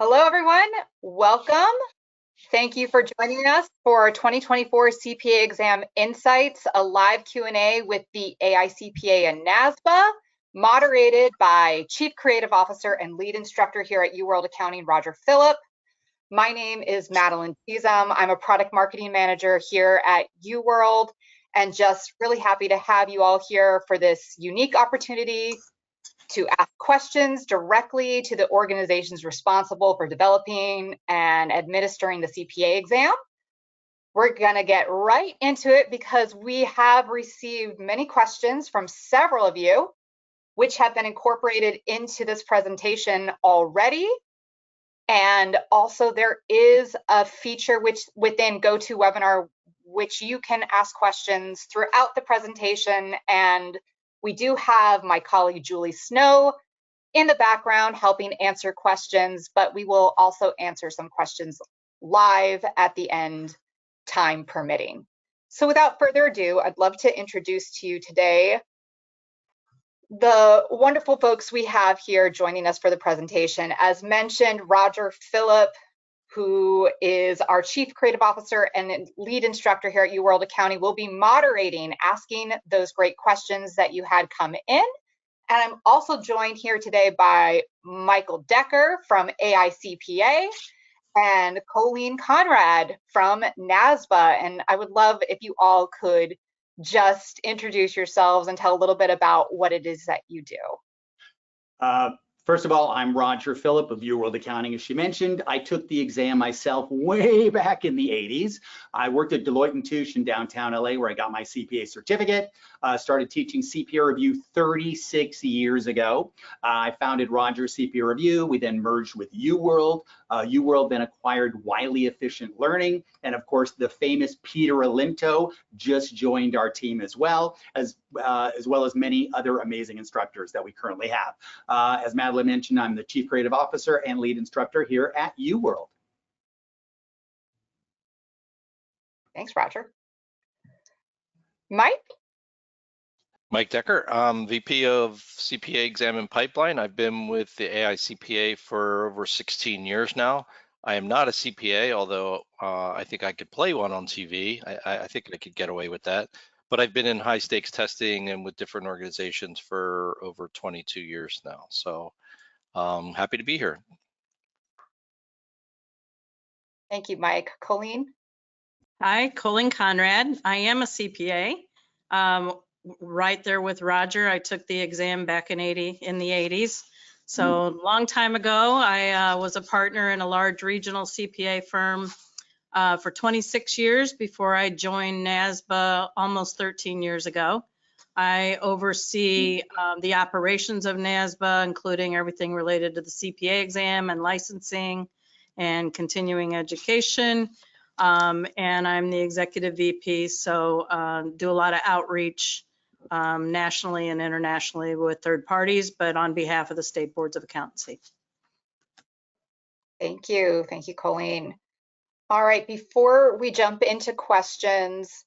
Hello, everyone. Welcome. Thank you for joining us for our 2024 CPA Exam Insights, a live Q&A with the AICPA and NASBA, moderated by Chief Creative Officer and Lead Instructor here at UWorld Accounting, Roger Philipp. My name is Madeline Cheesum. I'm a Product Marketing Manager here at UWorld, and just really happy to have you all here for this unique opportunity to ask questions directly to the organizations responsible for developing and administering the CPA exam. We're gonna get right into it because we have received many questions from several of you, which have been incorporated into this presentation already. And also there is a feature which within GoToWebinar, which you can ask questions throughout the presentation, and we do have my colleague Julie Snow in the background helping answer questions, but we will also answer some questions live at the end, time permitting. So without further ado, I'd love to introduce to you today the wonderful folks we have here joining us for the presentation. As mentioned, Roger Philipp, who is our Chief Creative Officer and Lead Instructor here at UWorld Accounting, will be moderating, asking those great questions that you had come in. And I'm also joined here today by Michael Decker from AICPA and Colleen Conrad from NASBA. And I would love if you all could just introduce yourselves and tell a little bit about what it is that you do. First of all, I'm Roger Philipp of UWorld Accounting, as she mentioned. I took the exam myself way back in the 80s. I worked at Deloitte & Touche in downtown LA where I got my CPA certificate. Started teaching CPA Review 36 years ago. I founded Roger CPA Review. We then merged with UWorld. UWorld then acquired Wiley Efficient Learning. And of course, the famous Peter Alinto just joined our team as well as many other amazing instructors that we currently have. As Madeline mentioned, I'm the Chief Creative Officer and Lead Instructor here at UWorld. Thanks, Roger. Mike Decker, I'm VP of CPA Exam and Pipeline. I've been with the AICPA for over 16 years now. I am not a CPA, although I think I could play one on TV. I think I could get away with that. But I've been in high stakes testing and with different organizations for over 22 years now. So happy to be here. Thank you, Mike. Colleen? Hi, Colleen Conrad. I am a CPA. Right there with Roger. I took the exam back in the 80s. So a long time ago, I was a partner in a large regional CPA firm for 26 years before I joined NASBA almost 13 years ago. I oversee the operations of NASBA, including everything related to the CPA exam and licensing and continuing education. And I'm the executive VP, so do a lot of outreach nationally and internationally with third parties, but on behalf of the state boards of accountancy. Thank you, Colleen. All right, before we jump into questions,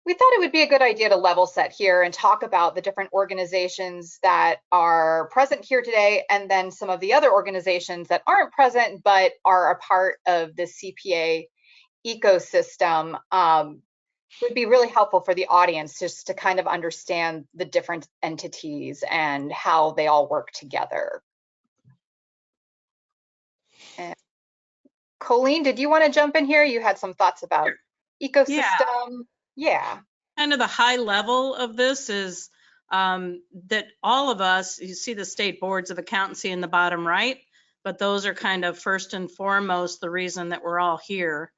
we thought it would be a good idea to level set here and talk about the different organizations that are present here today, and then some of the other organizations that aren't present but are a part of the CPA ecosystem. Would be really helpful for the audience just to kind of understand the different entities and how they all work together. And Colleen, did you want to jump in here? You had some thoughts about ecosystem. Yeah. Kind of the high level of this is that all of us, you see the state boards of accountancy in the bottom right, but those are kind of first and foremost the reason that we're all here.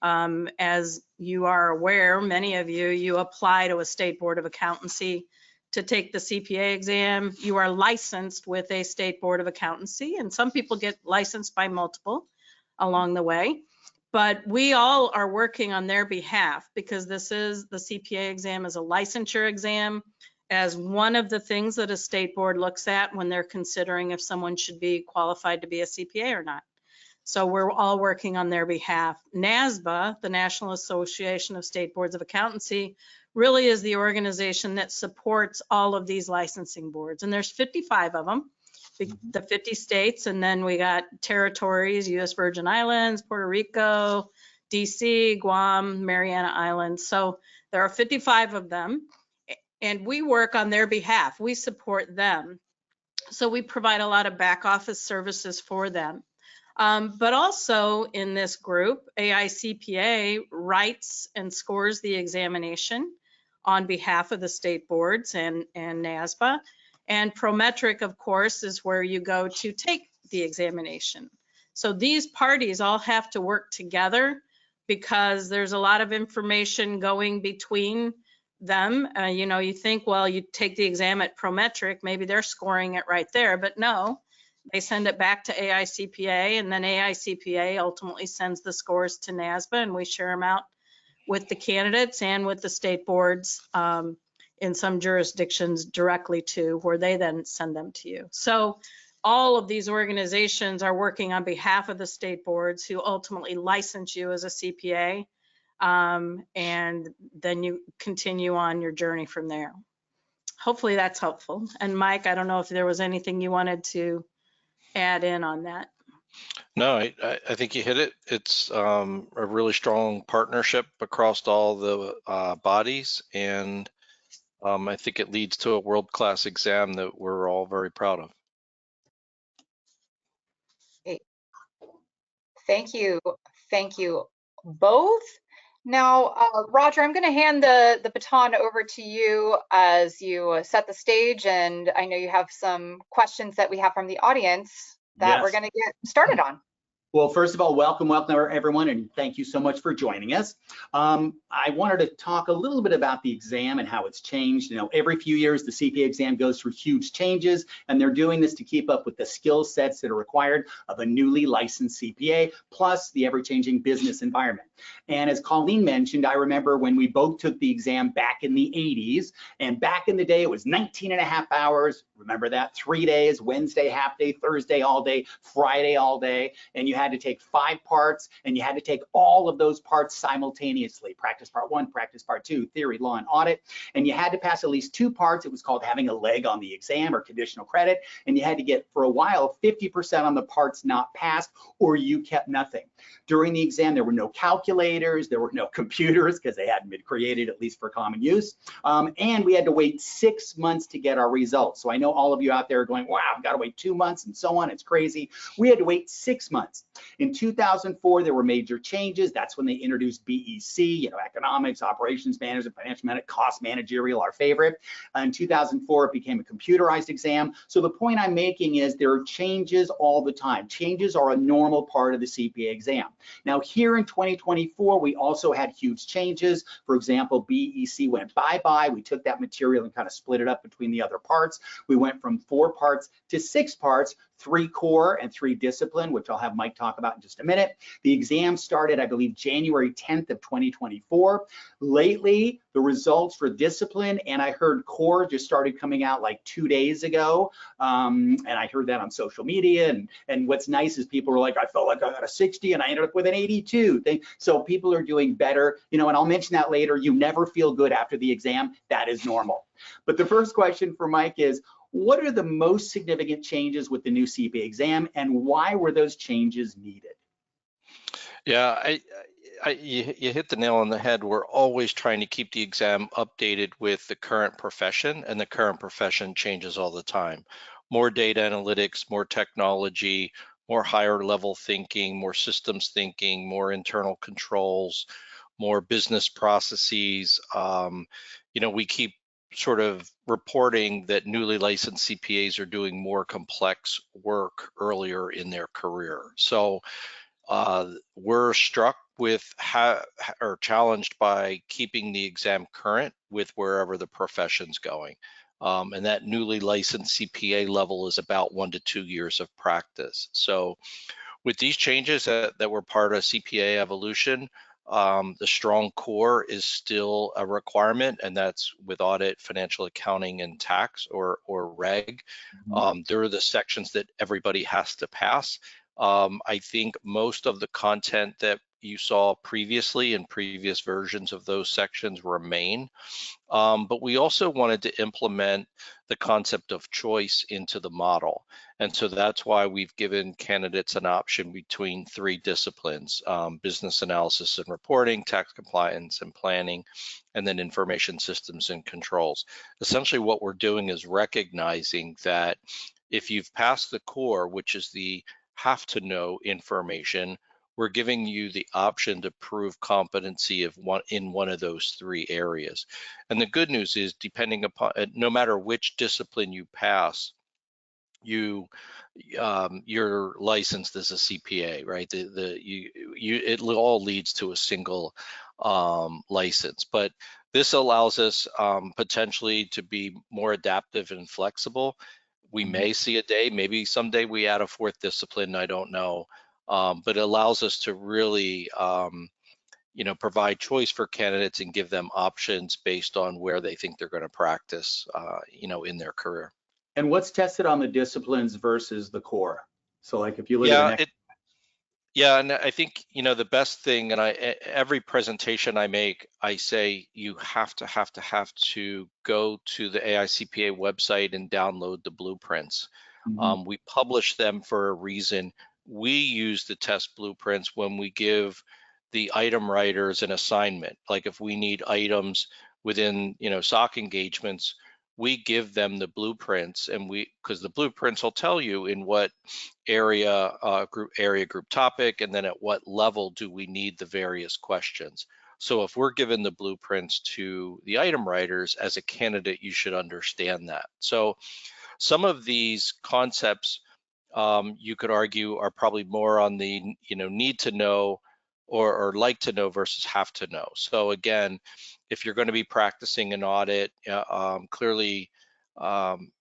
As you are aware, many of you apply to a state board of accountancy to take the CPA exam. You are licensed with a state board of accountancy, and some people get licensed by multiple along the way. But we all are working on their behalf because this is the CPA exam is a licensure exam as one of the things that a state board looks at when they're considering if someone should be qualified to be a CPA or not. So we're all working on their behalf. NASBA, the National Association of State Boards of Accountancy, really is the organization that supports all of these licensing boards. And there's 55 of them. the 50 states, and then we got territories, U.S. Virgin Islands, Puerto Rico, DC, Guam, Mariana Islands. So there are 55 of them, and we work on their behalf. We support them. So we provide a lot of back office services for them. But also in this group, AICPA writes and scores the examination on behalf of the state boards and NASBA. And Prometric, of course, is where you go to take the examination. So these parties all have to work together because there's a lot of information going between them. You know, you think, well, you take the exam at Prometric, maybe they're scoring it right there, but no. They send it back to AICPA, and then AICPA ultimately sends the scores to NASBA, and we share them out with the candidates and with the state boards in some jurisdictions directly to where they then send them to you. So all of these organizations are working on behalf of the state boards who ultimately license you as a CPA, and then you continue on your journey from there. Hopefully that's helpful. And Mike, I don't know if there was anything you wanted to add in on that. No, I think you hit it. It's a really strong partnership across all the bodies, and I think it leads to a world-class exam that we're all very proud of. Thank you. Thank you both. Now, Roger, I'm going to hand the baton over to you as you set the stage, and I know you have some questions that we have from the audience that we're going to get started on. Well, first of all, welcome everyone, and thank you so much for joining us. I wanted to talk a little bit about the exam and how it's changed. You know, every few years, the CPA exam goes through huge changes, and they're doing this to keep up with the skill sets that are required of a newly licensed CPA, plus the ever-changing business environment. And as Colleen mentioned, I remember when we both took the exam back in the 80s, and back in the day, it was 19.5 hours. Remember that? 3 days, Wednesday half day, Thursday all day, Friday all day, and you had to take 5 parts, and you had to take all of those parts simultaneously. Practice part 1, practice part 2, theory, law, and audit. And you had to pass at least 2 parts. It was called having a leg on the exam or conditional credit. And you had to get, for a while, 50% on the parts not passed, or you kept nothing. During the exam, there were no calculators, there were no computers because they hadn't been created, at least for common use. And we had to wait 6 months to get our results. So I know all of you out there are going, wow, I've got to wait 2 months and so on. It's crazy. We had to wait 6 months. In 2004, there were major changes. That's when they introduced BEC, you know, economics, operations management, financial management, cost managerial, our favorite. In 2004, it became a computerized exam. So the point I'm making is there are changes all the time. Changes are a normal part of the CPA exam. Now, here in 2024, we also had huge changes. For example, BEC went bye-bye. We took that material and kind of split it up between the other parts. We went from 4 parts to 6 parts, 3 core and 3 discipline, which I'll have Mike talk about in just a minute. The exam started, I believe, January 10th of 2024. Lately, the results for discipline and I heard core just started coming out like 2 days ago. And I heard that on social media. And what's nice is people were like, I felt like I got a 60 and I ended up with an 82. So people are doing better, you know, and I'll mention that later. You never feel good after the exam. That is normal. But the first question for Mike is, what are the most significant changes with the new CPA exam, and why were those changes needed? Yeah, you hit the nail on the head. We're always trying to keep the exam updated with the current profession, and the current profession changes all the time. More data analytics, more technology, more higher level thinking, more systems thinking, more internal controls, more business processes. You know, we keep sort of reporting that newly licensed CPAs are doing more complex work earlier in their career. So we're struck with or challenged by keeping the exam current with wherever the profession's going. And that newly licensed CPA level is about 1 to 2 years of practice. So with these changes that were part of CPA Evolution, the strong core is still a requirement, and that's with audit, financial accounting, and tax or reg. There are the sections that everybody has to pass. I think most of the content that you saw previously in previous versions of those sections remain. But we also wanted to implement the concept of choice into the model. And so that's why we've given candidates an option between 3 disciplines, business analysis and reporting, tax compliance and planning, and then information systems and controls. Essentially what we're doing is recognizing that if you've passed the core, which is the have to know information, we're giving you the option to prove competency of in one of those 3 areas. And the good news is, depending upon, no matter which discipline you pass, you're licensed as a CPA, right? It all leads to a single license. But this allows us potentially to be more adaptive and flexible. We may see a day, maybe someday we add a 4th discipline, I don't know. But it allows us to really, provide choice for candidates and give them options based on where they think they're going to practice, in their career. And what's tested on the disciplines versus the core? So like if you look at the next. Yeah, and I think, the best thing, and every presentation I make, I say you have to go to the AICPA website and download the blueprints. We publish them for a reason. We use the test blueprints when we give the item writers an assignment. Like if we need items within, SOC engagements, we give them the blueprints, and because the blueprints will tell you in what area, group topic, and then at what level do we need the various questions. So if we're given the blueprints to the item writers, as a candidate, you should understand that. So some of these concepts, you could argue, are probably more on the need to know or like to know versus have to know. So again, if you're going to be practicing an audit, clearly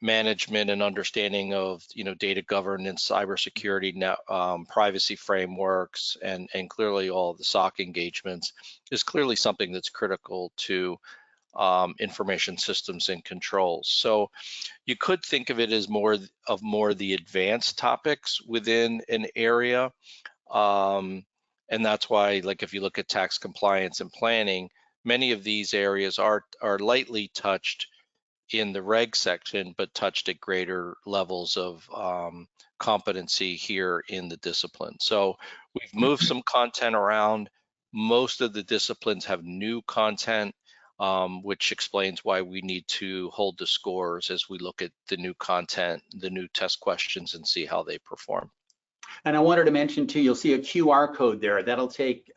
management and understanding of data governance, cybersecurity, privacy frameworks, and clearly all of the SOC engagements is clearly something that's critical to information systems and controls. So you could think of it as more the advanced topics within an area. And that's why, like, if you look at tax compliance and planning, many of these areas are lightly touched in the reg section, but touched at greater levels of competency here in the discipline. So we've moved some content around. Most of the disciplines have new content, which explains why we need to hold the scores as we look at the new content, the new test questions, and see how they perform. And I wanted to mention too, you'll see a QR code there. That'll take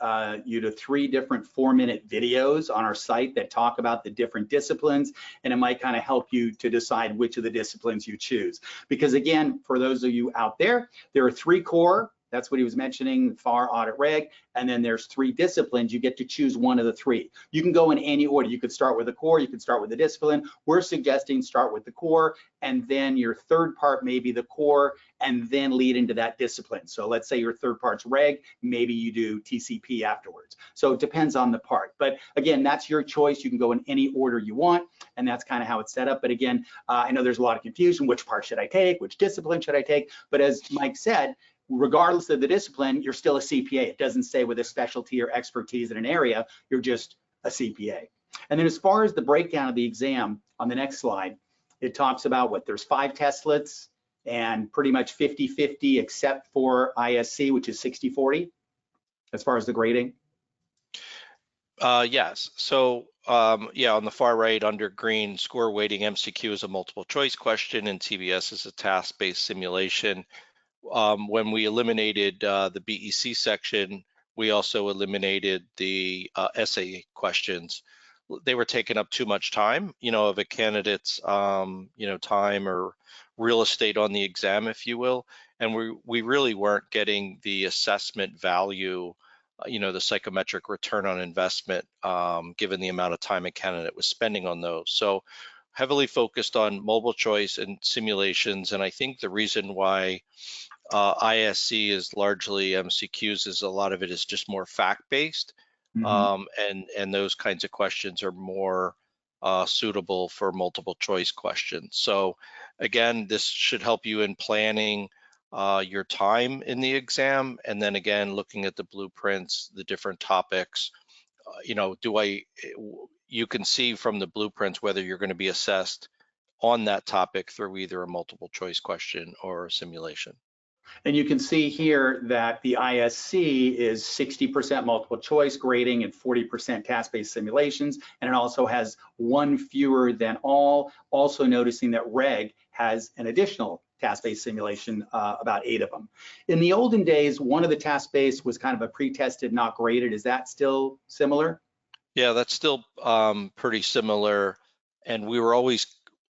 you to 3 different 4-minute videos on our site that talk about the different disciplines, and it might kind of help you to decide which of the disciplines you choose. Because again, for those of you out there, there are 3 core. That's what he was mentioning, FAR, audit, reg, and then there's 3 disciplines. You get to choose one of the 3. You can go in any order. You could start with the core, you could start with the discipline. We're suggesting start with the core, and then your third part may be the core, and then lead into that discipline. So let's say your third part's reg, maybe you do TCP afterwards. So it depends on the part. But again, that's your choice. You can go in any order you want, and that's kind of how it's set up. But again, I know there's a lot of confusion. Which part should I take? Which discipline should I take? But as Mike said, regardless of the discipline, you're still a CPA. It doesn't say with a specialty or expertise in an area, you're just a CPA. And then as far as the breakdown of the exam on the next slide, it talks about what there's 5 testlets and pretty much 50-50 except for ISC, which is 60-40 as far as the grading. Yes. So yeah, on the far right under green, score weighting MCQ is a multiple choice question and TBS is a task-based simulation. When we eliminated the BEC section, we also eliminated the essay questions. They were taking up too much time, of a candidate's, time or real estate on the exam, if you will. And we really weren't getting the assessment value, the psychometric return on investment, given the amount of time a candidate was spending on those. So heavily focused on multiple choice and simulations. And I think the reason why ISC is largely MCQs is a lot of it is just more fact-based, and those kinds of questions are more suitable for multiple choice questions. So again, this should help you in planning your time in the exam, and then again looking at the blueprints, the different topics. You know, you can see from the blueprints whether you're going to be assessed on that topic through either a multiple choice question or a simulation. And you can see here that the ISC is 60% multiple choice grading and 40% task-based simulations, and it also has one fewer than all. Also noticing that Reg has an additional task-based simulation, about 8 of them. In the olden days, one of the task-based was kind of a pre-tested, not graded. Is that still similar? Yeah, that's still pretty similar, and we were always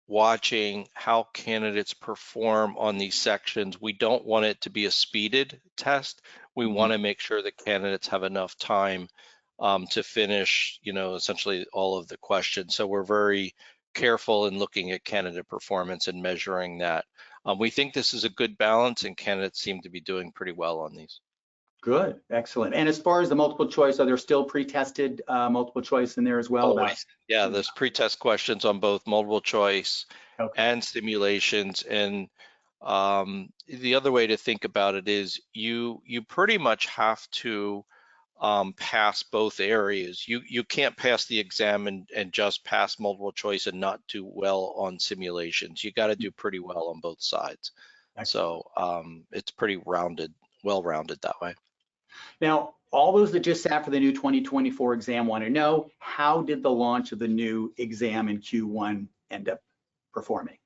watching how candidates perform on these sections. We don't want it to be a speeded test. We want to make sure that candidates have enough time to finish, you know, essentially all of the questions. So we're very careful in looking at candidate performance and measuring that. We think this is a good balance, and candidates seem to be doing pretty well on these. Good, excellent. And as far as the multiple choice, are there still pre-tested multiple choice in there as well? Always. Yeah, there's pre-test questions on both multiple choice and simulations. And the other way to think about it is you pretty much have to pass both areas. You can't pass the exam and just pass multiple choice and not do well on simulations. You got to do pretty well on both sides. Excellent. So it's pretty well-rounded that way. Now, all those that just sat for the new 2024 exam want to know, how did the launch of the new exam in Q1 end up performing?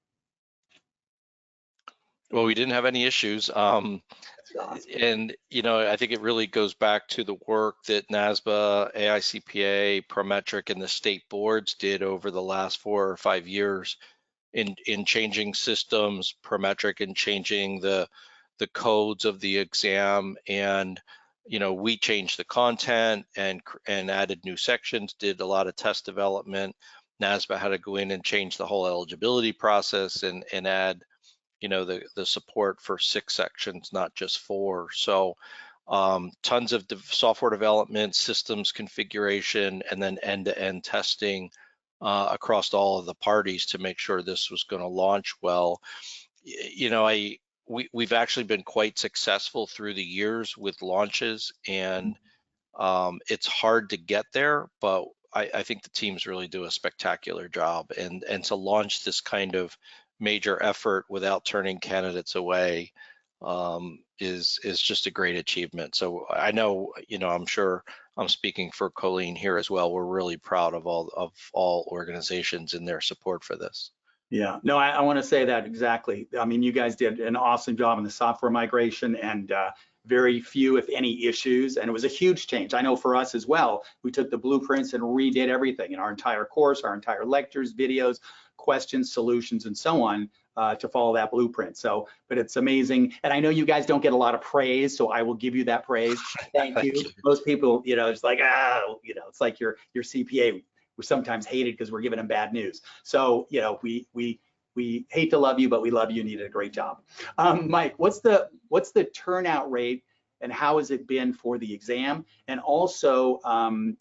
Well, we didn't have any issues. Awesome. And, you know, I think it really goes back to the work that NASBA, AICPA, Prometric, and the state boards did over the last 4 or 5 years in changing systems, Prometric, and changing the codes of the exam. And, you know, we changed the content and added new sections, did a lot of test development. NASBA had to go in and change the whole eligibility process and add, you know, the support for 6 sections, not just 4. So tons of software development, systems configuration, and then end-to-end testing across all of the parties to make sure this was going to launch well. You know, we've actually been quite successful through the years with launches, and it's hard to get there, but I think the teams really do a spectacular job, and to launch this kind of major effort without turning candidates away is just a great achievement. So I know, you know, I'm sure I'm speaking for Colleen here as well. We're really proud of all organizations in their support for this. Yeah, no, I want to say that exactly. I mean, you guys did an awesome job in the software migration, and very few, if any, issues. And it was a huge change. I know for us as well, we took the blueprints and redid everything in our entire course, our entire lectures, videos, questions, solutions, and so on to follow that blueprint. So, but it's amazing. And I know you guys don't get a lot of praise, so I will give you that praise. Thank you. Most people, you know, it's like, you know, it's like your CPA. We're sometimes hated because we're giving them bad news. So, you know, we hate to love you, but we love you and you did a great job. Mike, what's the turnout rate and how has it been for the exam? And also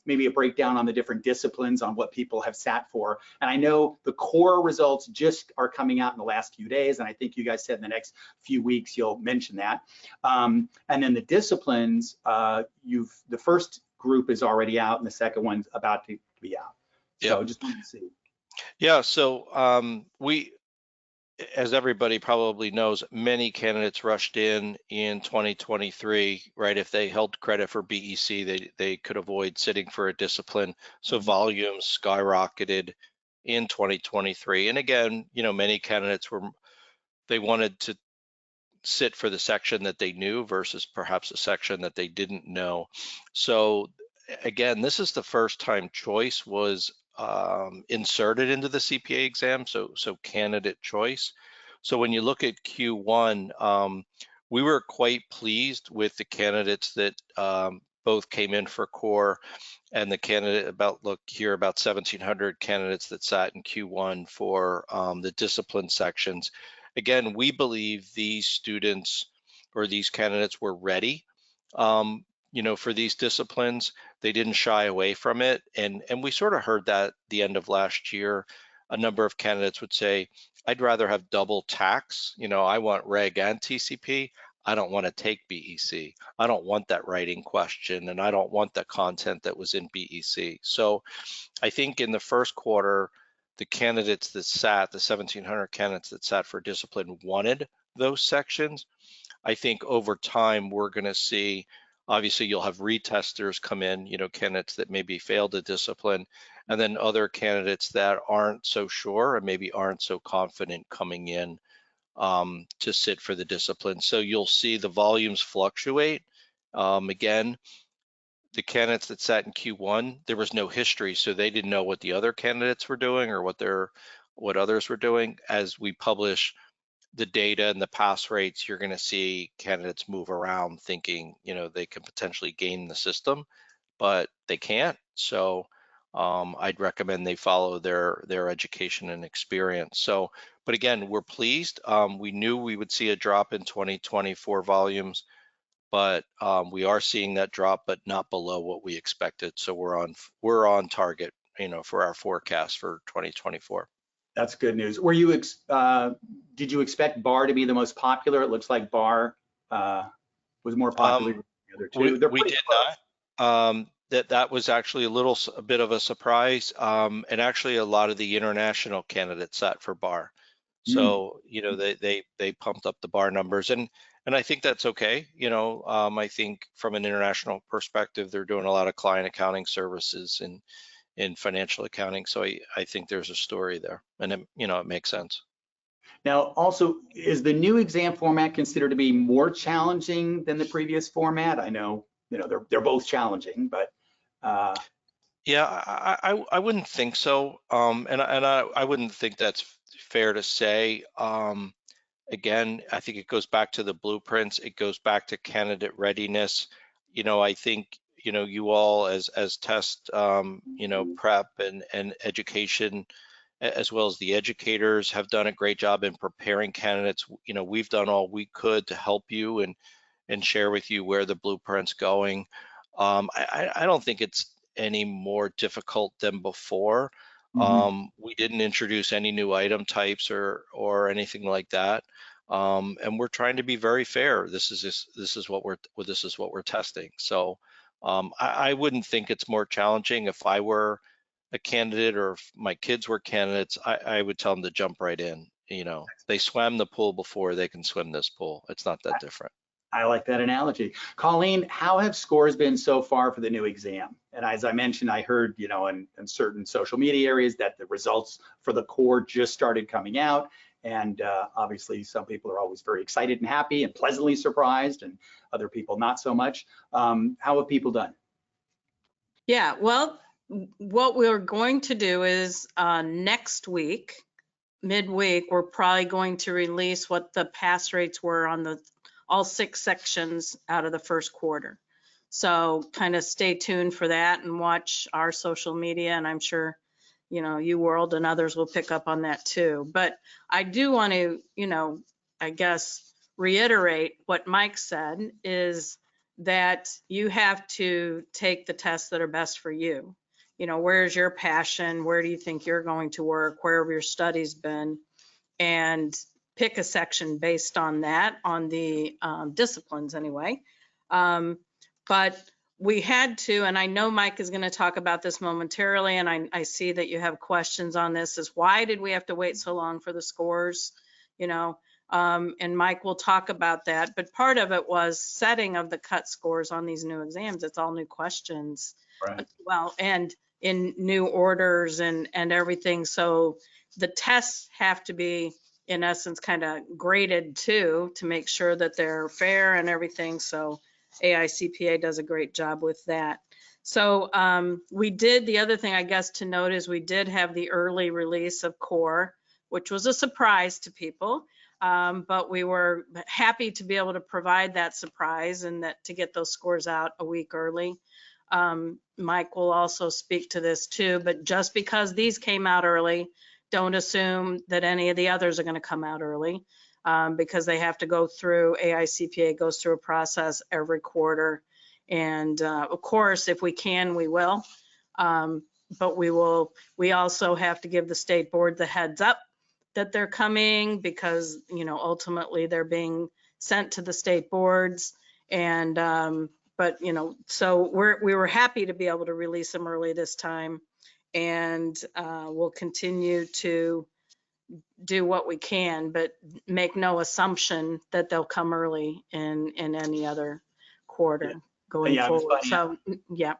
maybe a breakdown on the different disciplines on what people have sat for. And I know the core results just are coming out in the last few days, and I think you guys said in the next few weeks you'll mention that. And then the disciplines, the first group is already out and the second one's about to be out. So just wanted to see. Yeah, so we, as everybody probably knows, many candidates rushed in 2023, right? If they held credit for BEC, they could avoid sitting for a discipline. So volumes skyrocketed in 2023. And again, you know, many candidates they wanted to sit for the section that they knew versus perhaps a section that they didn't know. So again, this is the first time choice was inserted into the CPA exam, so candidate choice. So when you look at Q1, we were quite pleased with the candidates that both came in for core, and the candidate about 1,700 candidates that sat in Q1 for the discipline sections. Again, we believe these students or these candidates were ready. You know, for these disciplines, they didn't shy away from it. And we sort of heard that the end of last year, a number of candidates would say, I'd rather have double tax. You know, I want reg and TCP. I don't want to take BEC. I don't want that writing question, and I don't want the content that was in BEC. So I think in the first quarter, the candidates that sat, the 1,700 candidates that sat for discipline wanted those sections. I think over time, we're going to see, obviously you'll have retesters come in, candidates that maybe failed the discipline, and then other candidates that aren't so sure and maybe aren't so confident coming in to sit for the discipline. So you'll see the volumes fluctuate. Again, the candidates that sat in Q1, there was no history, so they didn't know what the other candidates were doing or what others were doing. As we publish the data and the pass rates, you're going to see candidates move around thinking, they can potentially gain the system, but they can't. So I'd recommend they follow their education and experience. So, but again, we're pleased. We knew we would see a drop in 2024 volumes, but we are seeing that drop, but not below what we expected. So we're on target, for our forecast for 2024. That's good news. Were you did you expect bar to be the most popular? It looks like bar was more popular than the other two. We did not. That was actually a bit of a surprise, and actually a lot of the international candidates sat for bar. So they pumped up the bar numbers, and I think that's okay. I think from an international perspective, they're doing a lot of client accounting services and in financial accounting. So I think there's a story there, and it makes sense. Now, also, is the new exam format considered to be more challenging than the previous format? I know, they're both challenging, but yeah, I wouldn't think so, and I wouldn't think that's fair to say. Again, I think it goes back to the blueprints. It goes back to candidate readiness. I think you all as test prep and education, as well as the educators, have done a great job in preparing candidates. We've done all we could to help you and share with you where the blueprint's going. I don't think it's any more difficult than before. We didn't introduce any new item types or anything like that, and we're trying to be very fair. This is what we're testing. So I wouldn't think it's more challenging. If I were a candidate or if my kids were candidates, I would tell them to jump right in. They swam the pool before, they can swim this pool. It's not that different. I like that analogy. Colleen, how have scores been so far for the new exam? And as I mentioned, I heard, in certain social media areas that the results for the core just started coming out. And obviously, some people are always very excited and happy and pleasantly surprised, and other people not so much. How have people done? Yeah, well, what we're going to do is next week, midweek, we're probably going to release what the pass rates were on all 6 sections out of the first quarter. So kind of stay tuned for that and watch our social media, and I'm sure, UWorld and others will pick up on that too. But I do want to, I guess, reiterate what Mike said, is that you have to take the tests that are best for you. Where's your passion? Where do you think you're going to work? Where have your studies been? And pick a section based on that, on the disciplines anyway. But we had to, and I know Mike is going to talk about this momentarily, and I see that you have questions on this, is why did we have to wait so long for the scores? And Mike will talk about that. But part of it was setting of the cut scores on these new exams. It's all new questions. Right. Well, and in new orders and everything. So the tests have to be, in essence, kind of graded too, to make sure that they're fair and everything. So AICPA does a great job with that. So the other thing I guess to note is we did have the early release of core, which was a surprise to people. But we were happy to be able to provide that surprise and that to get those scores out a week early. Mike will also speak to this too, but just because these came out early, don't assume that any of the others are going to come out early, because they have to go through, AICPA goes through a process every quarter. And of course, if we can, we will. But we also have to give the state board the heads up that they're coming, because ultimately they're being sent to the state boards. And, but, you know, so we were happy to be able to release them early this time. And we'll continue to do what we can, but make no assumption that they'll come early in any other quarter going forward. So, yeah.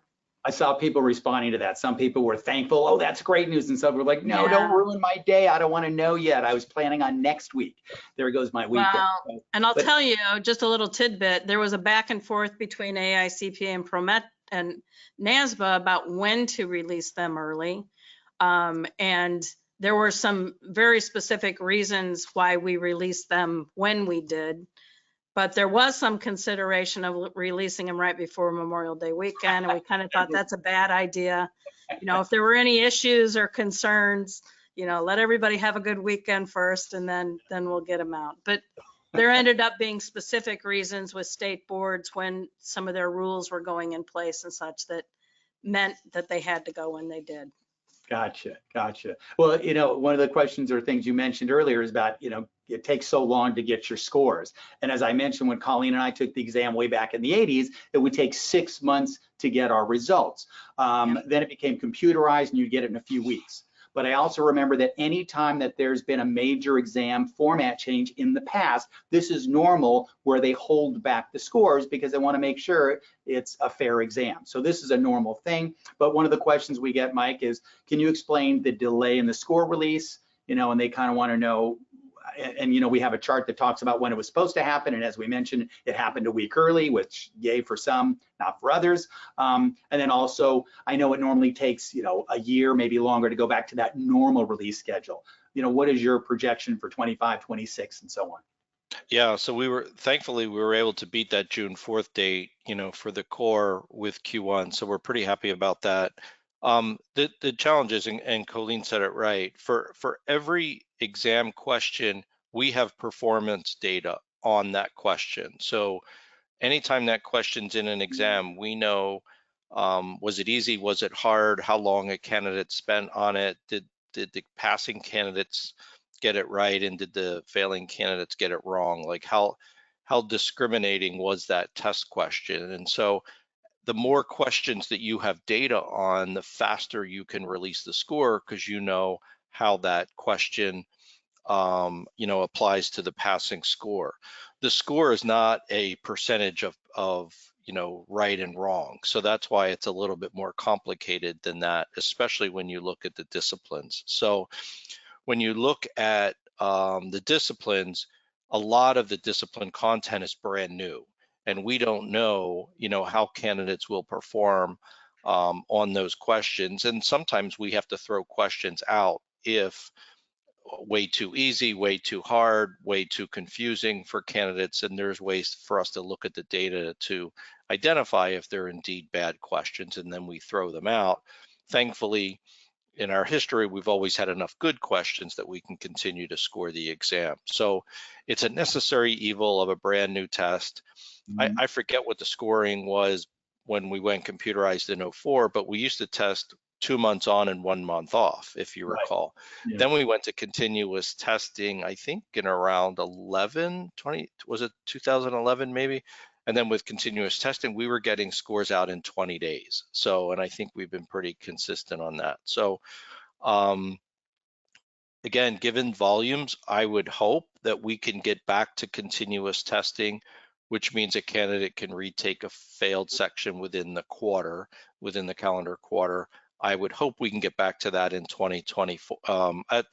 I saw people responding to that. Some people were thankful. Oh, that's great news. And some were like, no, don't ruin my day. I don't want to know yet. I was planning on next week. There goes my weekend. Well, and I'll tell you just a little tidbit. There was a back and forth between AICPA and Promet and NASBA about when to release them early. And there were some very specific reasons why we released them when we did. But there was some consideration of releasing them right before Memorial Day weekend, and we kind of thought that's a bad idea. You know, if there were any issues or concerns, you know, let everybody have a good weekend first, and then we'll get them out. But there ended up being specific reasons with state boards when some of their rules were going in place and such that meant that they had to go when they did. Gotcha. Well, you know, one of the questions or things you mentioned earlier is about, you know, it takes so long to get your scores. And as I mentioned, when Colleen and I took the exam way back in the 80s, it would take 6 months to get our results. Then it became computerized and you get it in a few weeks. But I also remember that any time that there's been a major exam format change in the past, this is normal where they hold back the scores because they want to make sure it's a fair exam. So this is a normal thing. But one of the questions we get, Mike, is can you explain the delay in the score release? You know, and they kind of want to know. And, you know, we have a chart that talks about when it was supposed to happen. And as we mentioned, it happened a week early, which yay for some, not for others. And then also, I know it normally takes, you know, a year, maybe longer to go back to that normal release schedule. You know, what is your projection for 25, 26, and so on? Yeah, so thankfully we were able to beat that June 4th date, you know, for the core with Q1. So we're pretty happy about that. The challenges, and Colleen said it right, for every exam question, we have performance data on that question. So anytime that question's in an exam, we know, was it easy, was it hard, how long a candidate spent on it, did the passing candidates get it right, and did the failing candidates get it wrong? Like how discriminating was that test question? And so the more questions that you have data on, the faster you can release the score because you know how that question you know, applies to the passing score. The score is not a percentage of you know, right and wrong. So that's why it's a little bit more complicated than that, especially when you look at the disciplines. So when you look at the disciplines, a lot of the discipline content is brand new. And we don't know, you know, how candidates will perform on those questions. And sometimes we have to throw questions out if way too easy, way too hard, way too confusing for candidates. And there's ways for us to look at the data to identify if they're indeed bad questions, and then we throw them out. Thankfully, in our history, we've always had enough good questions that we can continue to score the exam. So it's a necessary evil of a brand new test. I forget what the scoring was when we went computerized in 04, but we used to test 2 months on and 1 month off, if you recall. Yeah. Then we went to continuous testing, I think in around 20, was it 2011 maybe? And then with continuous testing, we were getting scores out in 20 days. So, and I think we've been pretty consistent on that. So, again, given volumes, I would hope that we can get back to continuous testing, which means a candidate can retake a failed section within the quarter, within the calendar quarter. I would hope we can get back to that in 2024.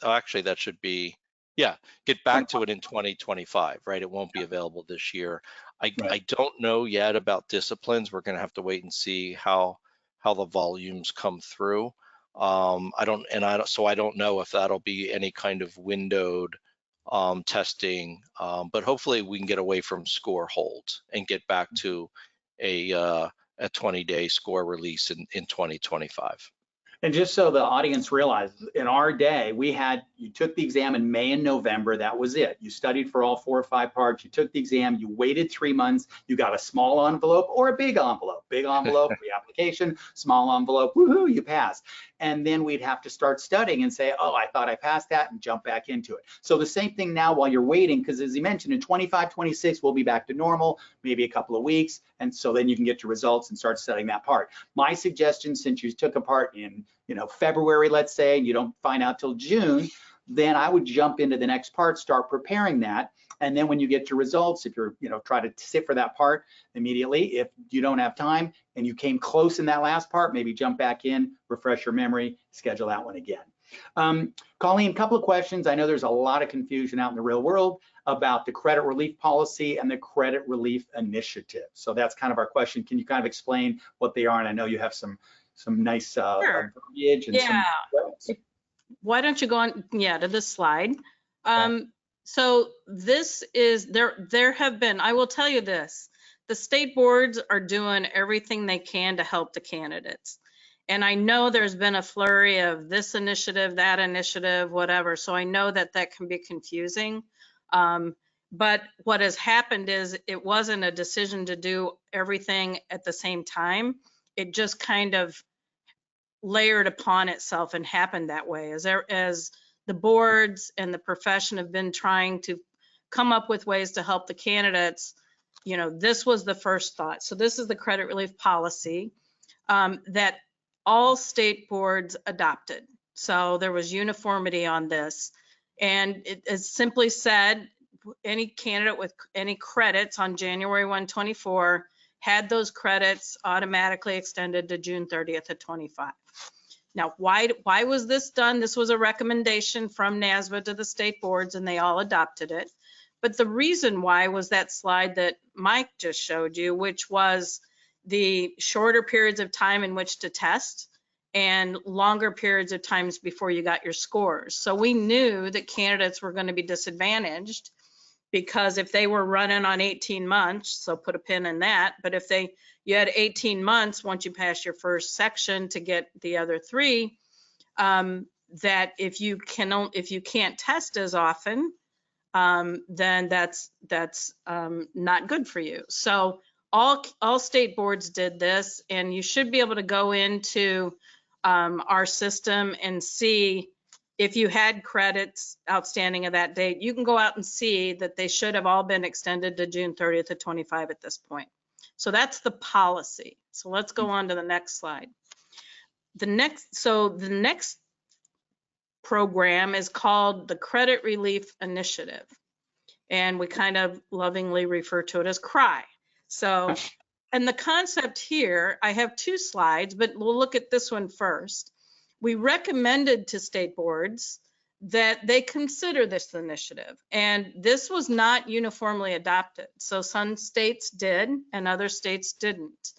Actually, that should be, yeah, get back to it in 2025, right? It won't be available this year. I don't know yet about disciplines. We're going to have to wait and see how the volumes come through. So I don't know if that'll be any kind of windowed testing, but hopefully we can get away from score holds and get back to a 20-day score release in 2025. And just so the audience realizes, in our day, you took the exam in May and November, that was it. You studied for all 4 or 5 parts, you took the exam, you waited 3 months, you got a small envelope or a big envelope. Big envelope for the application, small envelope, woohoo, you passed. And then we'd have to start studying and say, oh, I thought I passed that, and jump back into it. So the same thing now while you're waiting, because as he mentioned, in 25, 26, we'll be back to normal, maybe a couple of weeks. And so then you can get to results and start studying that part. My suggestion, since you took a part in, February, let's say, and you don't find out till June, then I would jump into the next part, start preparing that. And then when you get to results, if you're, try to sit for that part immediately. If you don't have time and you came close in that last part, maybe jump back in, refresh your memory, schedule that one again. Colleen, a couple of questions. I know there's a lot of confusion out in the real world about the credit relief policy and the credit relief initiative. So that's kind of our question. Can you kind of explain what they are? And I know you have some nice verbiage and some. Why don't you go on, to this slide. So this is, there have been, I will tell you this, the state boards are doing everything they can to help the candidates. And I know there's been a flurry of this initiative, that initiative, whatever. So I know that can be confusing. But what has happened is it wasn't a decision to do everything at the same time. It just kind of layered upon itself and happened that way as the boards and the profession have been trying to come up with ways to help the candidates. This was the first thought. So this is the credit relief policy that all state boards adopted. So there was uniformity on this. And it is simply said, any candidate with any credits on January 1, 24 had those credits automatically extended to June 30th of 25. Now, why was this done? This was a recommendation from NASBA to the state boards, and they all adopted it. But the reason why was that slide that Mike just showed you, which was the shorter periods of time in which to test and longer periods of times before you got your scores. So we knew that candidates were going to be disadvantaged because if they were running on 18 months, so put a pin in that, but if you had 18 months once you pass your first section to get the other three, that if you can't test as often, then that's not good for you. So all state boards did this, and you should be able to go into our system and see if you had credits outstanding of that date. You can go out and see that they should have all been extended to June 30th of 25 at this point. So that's the policy. So let's go on to the next slide. The next program is called the Credit Relief Initiative, and we kind of lovingly refer to it as CRY. So, and the concept here, I have two slides, but we'll look at this one first. We recommended to state boards that they consider this initiative, and this was not uniformly adopted. So some states did and other states didn't,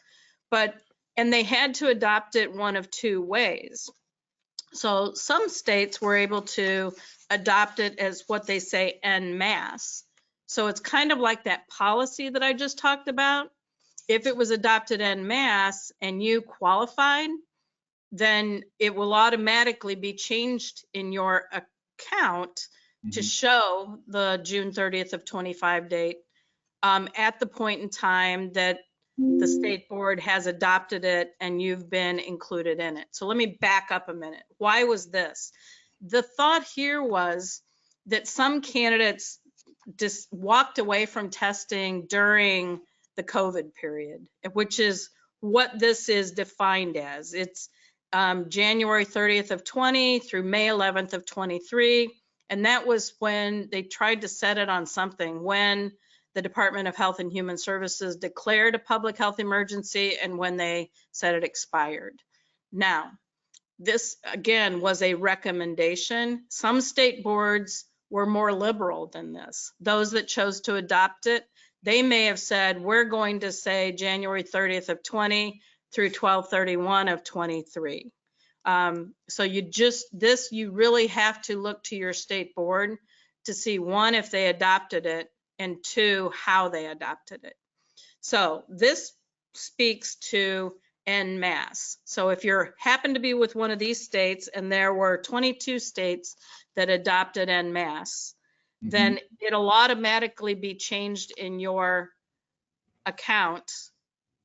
and they had to adopt it one of two ways. So some states were able to adopt it as what they say en masse. So it's kind of like that policy that I just talked about. If it was adopted en masse and you qualified, then it will automatically be changed in your account to show the June 30th of 25 date at the point in time that the state board has adopted it and you've been included in it. So let me back up a minute. Why was this? The thought here was that some candidates just walked away from testing during the COVID period, which is what this is defined as. It's January 30th of 20 through May 11th of 23. And that was when they tried to set it on something, when the Department of Health and Human Services declared a public health emergency and when they said it expired. Now, this again was a recommendation. Some state boards were more liberal than this. Those that chose to adopt it, they may have said, we're going to say January 30th of 20 through 12/31 of 23. So you really have to look to your state board to see, one, if they adopted it, and two, how they adopted it. So this speaks to en masse. So if you happen to be with one of these states and there were 22 states that adopted en masse, then it'll automatically be changed in your account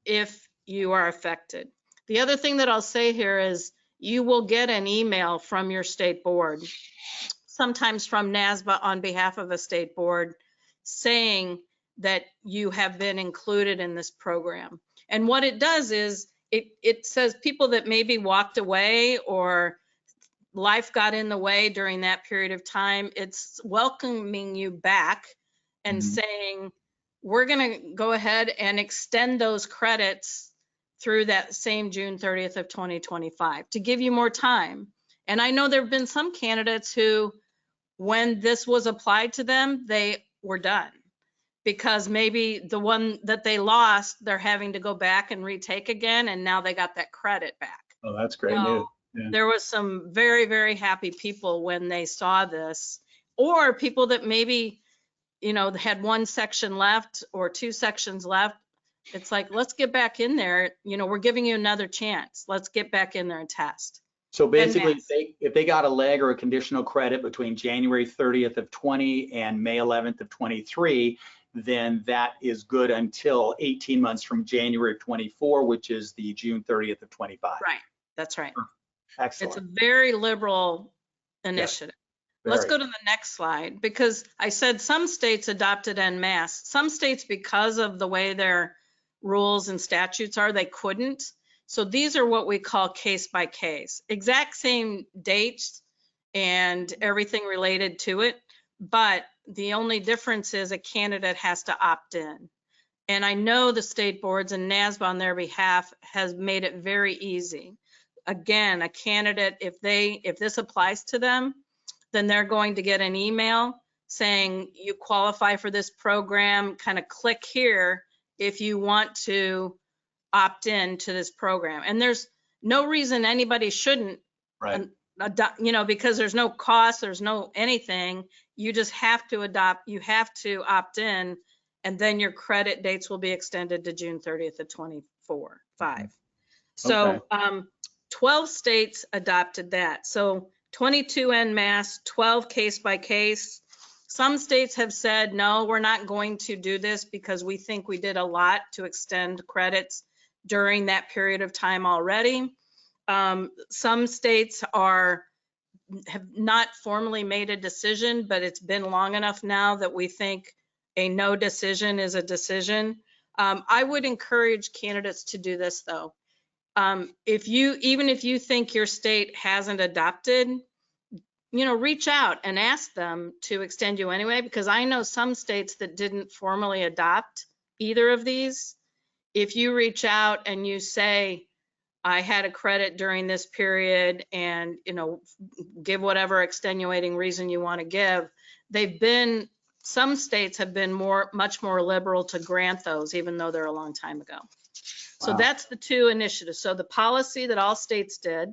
if you are affected. The other thing that I'll say here is you will get an email from your state board, sometimes from NASBA on behalf of a state board, saying that you have been included in this program. And what it does is it says people that maybe walked away or life got in the way during that period of time, it's welcoming you back and saying, we're going to go ahead and extend those credits through that same June 30th of 2025 to give you more time. And I know there have been some candidates who, when this was applied to them, they were done because maybe the one that they lost, they're having to go back and retake again, and now they got that credit back. Oh, that's great news. Yeah. There was some very, very happy people when they saw this, or people that maybe, you know, had one section left or two sections left. It's like, let's get back in there. You know, we're giving you another chance. Let's get back in there and test. So basically, if they got a leg or a conditional credit between January 30th of 20 and May 11th of 23, then that is good until 18 months from January of 24, which is the June 30th of 25. Right. That's right. Excellent. It's a very liberal initiative. Yes. Let's go to the next slide, because I said some states adopted en masse. Some states, because of the way their rules and statutes are, they couldn't. So these are what we call case by case, exact same dates and everything related to it. But the only difference is a candidate has to opt in. And I know the state boards and NASBA on their behalf has made it very easy. Again, a candidate, if this applies to them, then they're going to get an email saying you qualify for this program, kind of click here if you want to opt in to this program. And there's no reason anybody shouldn't, right. You know, because there's no cost, there's no anything. You just have to adopt, you have to opt in, and then your credit dates will be extended to June 30th of 24/5. So 12 states adopted that. So 22 en masse, 12 case by case. Some states have said, no, we're not going to do this because we think we did a lot to extend credits during that period of time already. Some states have not formally made a decision, but it's been long enough now that we think a no decision is a decision. I would encourage candidates to do this though. Even if you think your state hasn't adopted, you know, reach out and ask them to extend you anyway, because I know some states that didn't formally adopt either of these. If you reach out and you say, I had a credit during this period, and, you know, give whatever extenuating reason you want to give, some states have been much more liberal to grant those, even though they're a long time ago. So that's the two initiatives. So the policy that all states did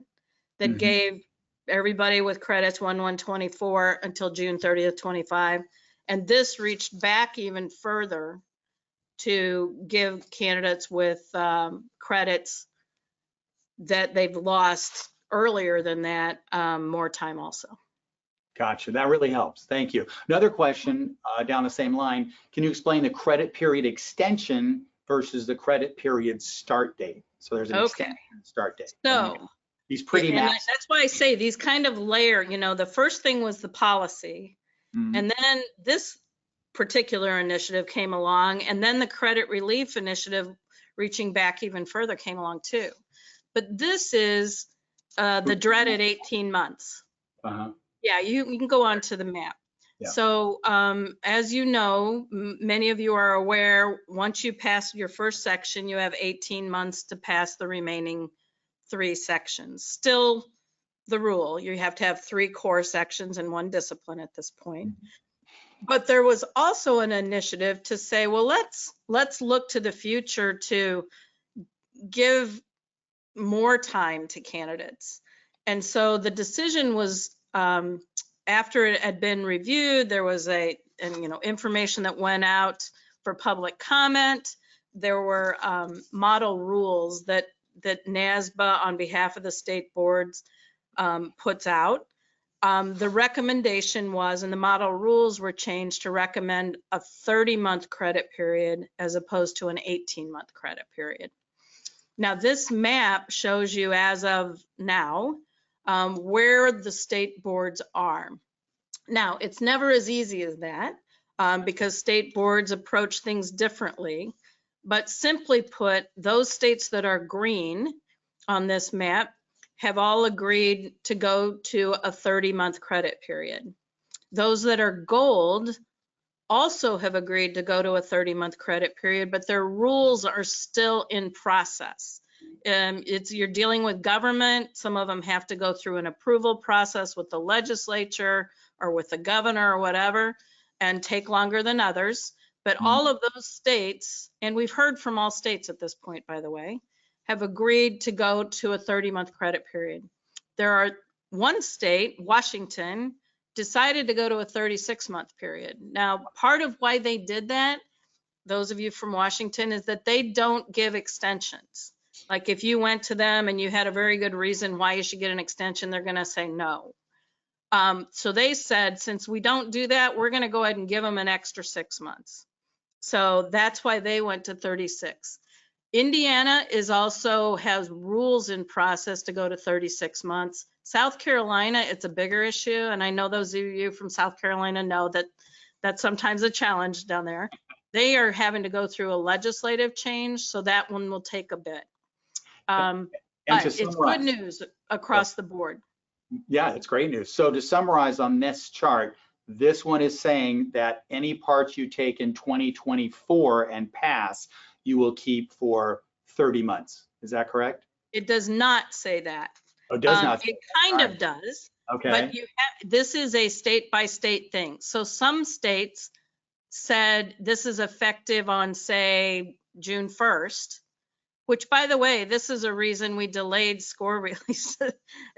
that gave everybody with credits 1/1/24 until June 30th, 25. And this reached back even further to give candidates with credits that they've lost earlier than that more time also. Gotcha. That really helps. Thank you. Another question down the same line. Can you explain the credit period extension versus the credit period start date? So there's an extension start date. So he's pretty massive. That's why I say these kind of layer, you know, the first thing was the policy, and then this particular initiative came along, and then the credit relief initiative reaching back even further came along too. But this is the dreaded 18 months. Yeah, you can go on to the map. Yeah. So as you know, many of you are aware, once you pass your first section, you have 18 months to pass the remaining 3 sections. Still the rule, you have to have 3 core sections and 1 discipline at this point. But there was also an initiative to say, well, let's look to the future to give more time to candidates. And so the decision was, after it had been reviewed, there was information that went out for public comment. There were model rules that NASBA on behalf of the state boards puts out. The recommendation was, and the model rules were changed to recommend a 30-month credit period as opposed to an 18-month credit period. Now, this map shows you as of now where the state boards are. Now, it's never as easy as that because state boards approach things differently. But simply put, those states that are green on this map have all agreed to go to a 30-month credit period. Those that are gold also have agreed to go to a 30-month credit period, but their rules are still in process. You're dealing with government. Some of them have to go through an approval process with the legislature or with the governor or whatever, and take longer than others. But all of those states, and we've heard from all states at this point, by the way, have agreed to go to a 30-month credit period. There are one state, Washington, decided to go to a 36-month period. Now, part of why they did that, those of you from Washington, is that they don't give extensions. Like if you went to them and you had a very good reason why you should get an extension, they're going to say no. So they said, since we don't do that, we're going to go ahead and give them an extra 6 months. So that's why they went to 36. Indiana is also has rules in process to go to 36 months. South Carolina, it's a bigger issue. And I know those of you from South Carolina know that that's sometimes a challenge down there. They are having to go through a legislative change, so that one will take a bit. But it's good news across the board. Yeah, it's great news. So to summarize on this chart, this one is saying that any parts you take in 2024 and pass, you will keep for 30 months. Is that correct? It does not say that. Oh, it does not. It kind of does. Okay. But this is a state by state thing. So some states said this is effective on, say, June 1st, which, by the way, this is a reason we delayed score release.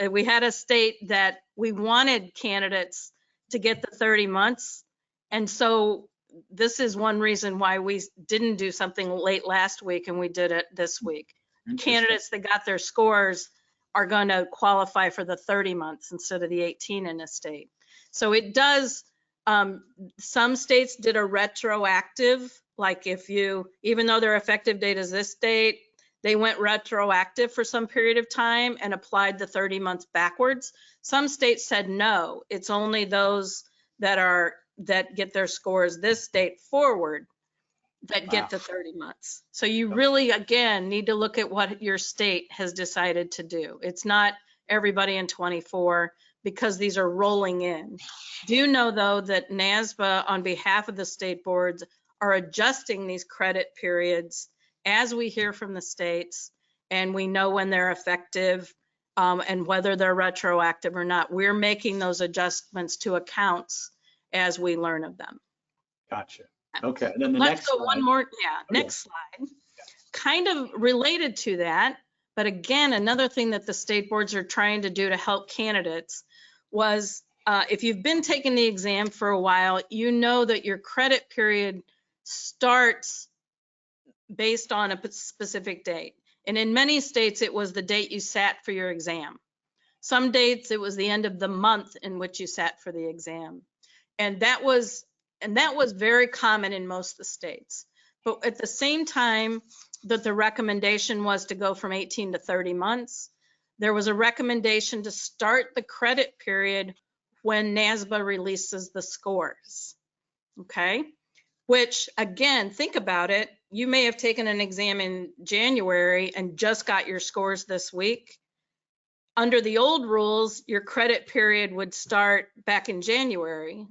We had a state that we wanted candidates to get the 30 months. And so this is one reason why we didn't do something late last week and we did it this week. Candidates that got their scores are going to qualify for the 30 months instead of the 18 in a state. So it does, some states did a retroactive, like if you, even though their effective date is this date, they went retroactive for some period of time and applied the 30 months backwards. Some states said no, it's only those that get their scores this date forward that get the 30 months. So you really, again, need to look at what your state has decided to do. It's not everybody in 24 because these are rolling in. Do know though that NASBA on behalf of the state boards are adjusting these credit periods as we hear from the states and we know when they're effective and whether they're retroactive or not. We're making those adjustments to accounts as we learn of them. Gotcha. Okay, and then the Let's next go slide. one more, next slide. Kind of related to that, but again, another thing that the state boards are trying to do to help candidates was if you've been taking the exam for a while, you know that your credit period starts based on a specific date. And in many states, it was the date you sat for your exam. Some dates, it was the end of the month in which you sat for the exam. And that was very common in most of the states. But at the same time that the recommendation was to go from 18 to 30 months, there was a recommendation to start the credit period when NASBA releases the scores, okay? Which, again, think about it. You may have taken an exam in January and just got your scores this week. Under the old rules, your credit period would start back in January,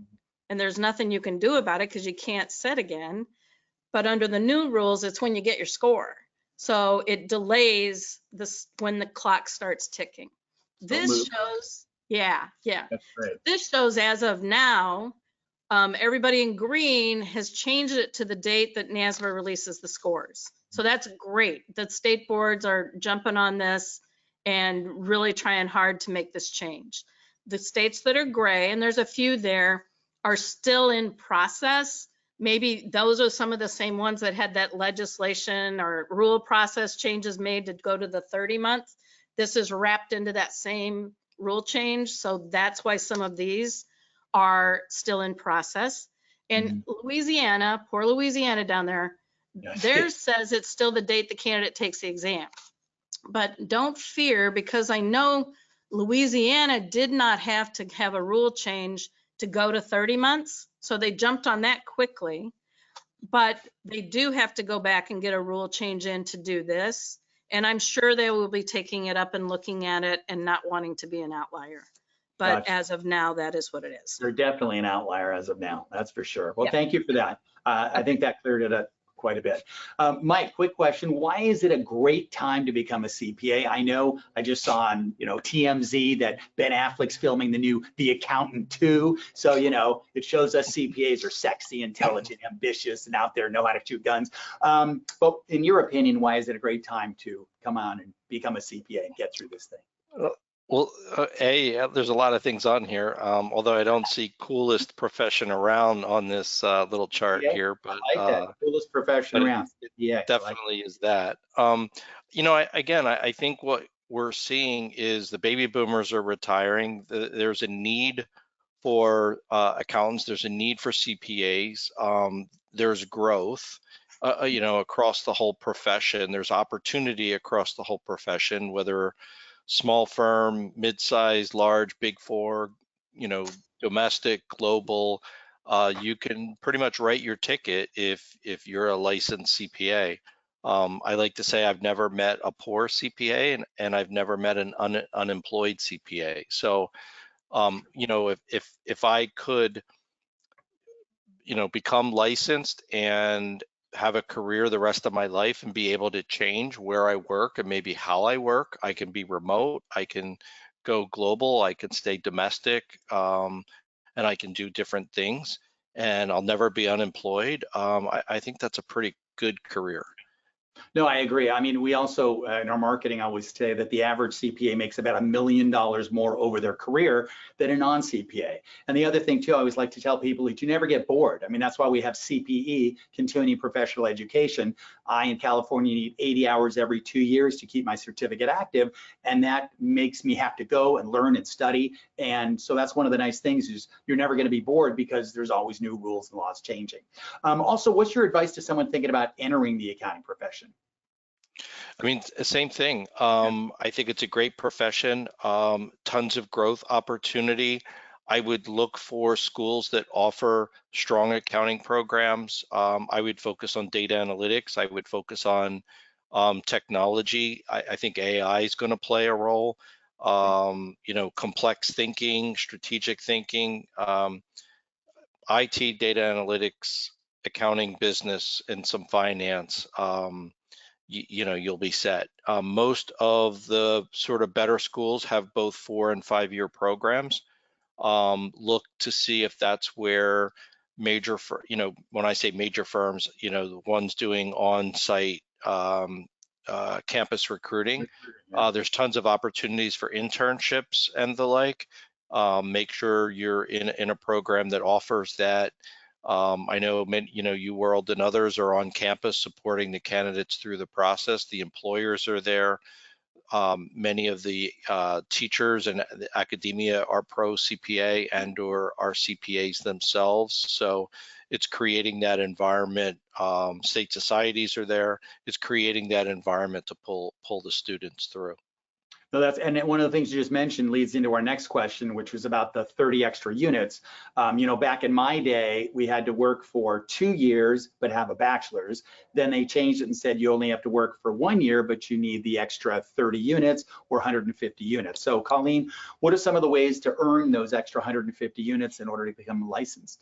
and there's nothing you can do about it because you can't sit again. But under the new rules, it's when you get your score. So it delays this when the clock starts ticking. This shows, yeah. That's great. This shows as of now, everybody in green has changed it to the date that NASBA releases the scores. So that's great. The state boards are jumping on this and really trying hard to make this change. The states that are gray, and there's a few there, are still in process. Maybe those are some of the same ones that had that legislation or rule process changes made to go to the 30 months. This is wrapped into that same rule change. So that's why some of these are still in process. And Louisiana, poor Louisiana down there, theirs says it's still the date the candidate takes the exam. But don't fear, because I know Louisiana did not have to have a rule change to go to 30 months. So they jumped on that quickly, but they do have to go back and get a rule change in to do this. And I'm sure they will be taking it up and looking at it and not wanting to be an outlier. But Gotcha. as of now, that is what it is. They're definitely an outlier as of now, that's for sure. Well, Yeah. thank you for that. I think that cleared it up quite a bit. Mike, quick question. Why is it a great time to become a CPA? I know I just saw on, TMZ that Ben Affleck's filming the new The Accountant 2. So, it shows us CPAs are sexy, intelligent, ambitious, and out there know how to shoot guns. But in your opinion, why is it a great time to come on and become a CPA and get through this thing? Well, there's a lot of things on here, although I don't see coolest profession around on this little chart here, but I like that. Coolest profession around. Yeah, definitely is that. I think what we're seeing is the baby boomers are retiring. There's a need for accountants. There's a need for CPAs. There's growth, across the whole profession. There's opportunity across the whole profession, whether small firm, mid-sized, large, big four, domestic, global. You can pretty much write your ticket if you're a licensed CPA. I like to say I've never met a poor CPA and I've never met an unemployed CPA. So, if I could, become licensed and have a career the rest of my life and be able to change where I work and maybe how I work. I can be remote, I can go global, I can stay domestic, and I can do different things, and I'll never be unemployed. I think that's a pretty good career. No, I agree. I mean, we also, in our marketing, I always say that the average CPA makes about $1 million more over their career than a non-CPA. And the other thing too, I always like to tell people that you never get bored. I mean, that's why we have CPE, continuing professional education. I in California need 80 hours every 2 years to keep my certificate active. And that makes me have to go and learn and study. And so that's one of the nice things is you're never going to be bored because there's always new rules and laws changing. Also, what's your advice to someone thinking about entering the accounting profession? I mean, same thing. I think it's a great profession, tons of growth opportunity. I would look for schools that offer strong accounting programs. I would focus on data analytics. I would focus on technology. I think AI is going to play a role. Complex thinking, strategic thinking, IT, data analytics, accounting, business, and some finance. You'll be set. Most of the sort of better schools have both 4 and 5 year programs. Look to see if that's where major, when I say major firms, the ones doing on-site campus recruiting. There's tons of opportunities for internships and the like. Make sure you're in a program that offers that. I know, UWorld and others are on campus supporting the candidates through the process. The employers are there. Many of the teachers and the academia are pro CPA and or are CPAs themselves. So it's creating that environment. State societies are there. It's creating that environment to pull the students through. No, and one of the things you just mentioned leads into our next question, which was about the 30 extra units. Back in my day, we had to work for 2 years, but have a bachelor's. Then they changed it and said you only have to work for 1 year, but you need the extra 30 units or 150 units. So Colleen, what are some of the ways to earn those extra 150 units in order to become licensed?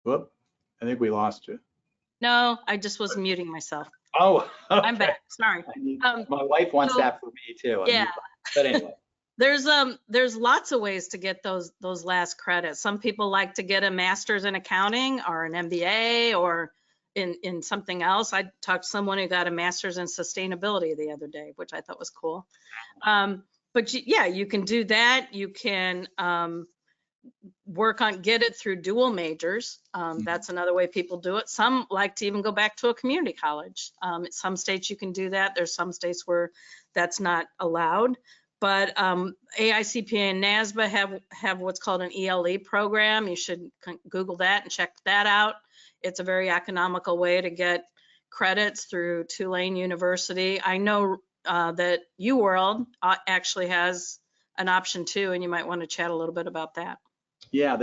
Whoop, I think we lost you. No, I just was muting myself. Oh, okay. I'm back. Sorry. My wife wants that for me too. Yeah. But anyway. There's lots of ways to get those last credits. Some people like to get a master's in accounting or an MBA or in something else. I talked to someone who got a master's in sustainability the other day, which I thought was cool. But you can do that. You can get it through dual majors. That's another way people do it. Some like to even go back to a community college. Some states you can do that. There's some states where that's not allowed. But AICPA and NASBA have what's called an ELE program. You should Google that and check that out. It's a very economical way to get credits through Tulane University. I know that UWorld actually has an option too, and you might want to chat a little bit about that. Yeah,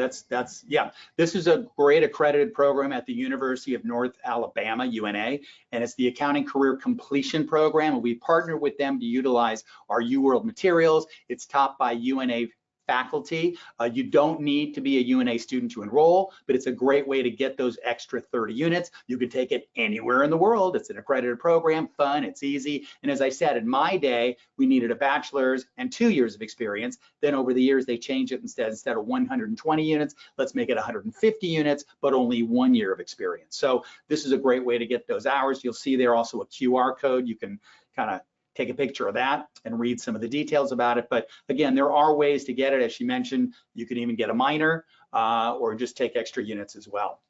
yeah. This is a great accredited program at the University of North Alabama, UNA, and it's the Accounting Career Completion Program. And we partner with them to utilize our UWorld materials. It's taught by UNA faculty. You don't need to be a UNA student to enroll, but it's a great way to get those extra 30 units. You can take it anywhere in the world. It's an accredited program, fun, it's easy. And as I said, in my day, we needed a bachelor's and 2 years of experience. Then over the years, they changed it instead of 120 units, let's make it 150 units, but only 1 year of experience. So this is a great way to get those hours. You'll see there also a QR code. You can kind of take a picture of that and read some of the details about it. But again, there are ways to get it. As she mentioned, you can even get a minor or just take extra units as well.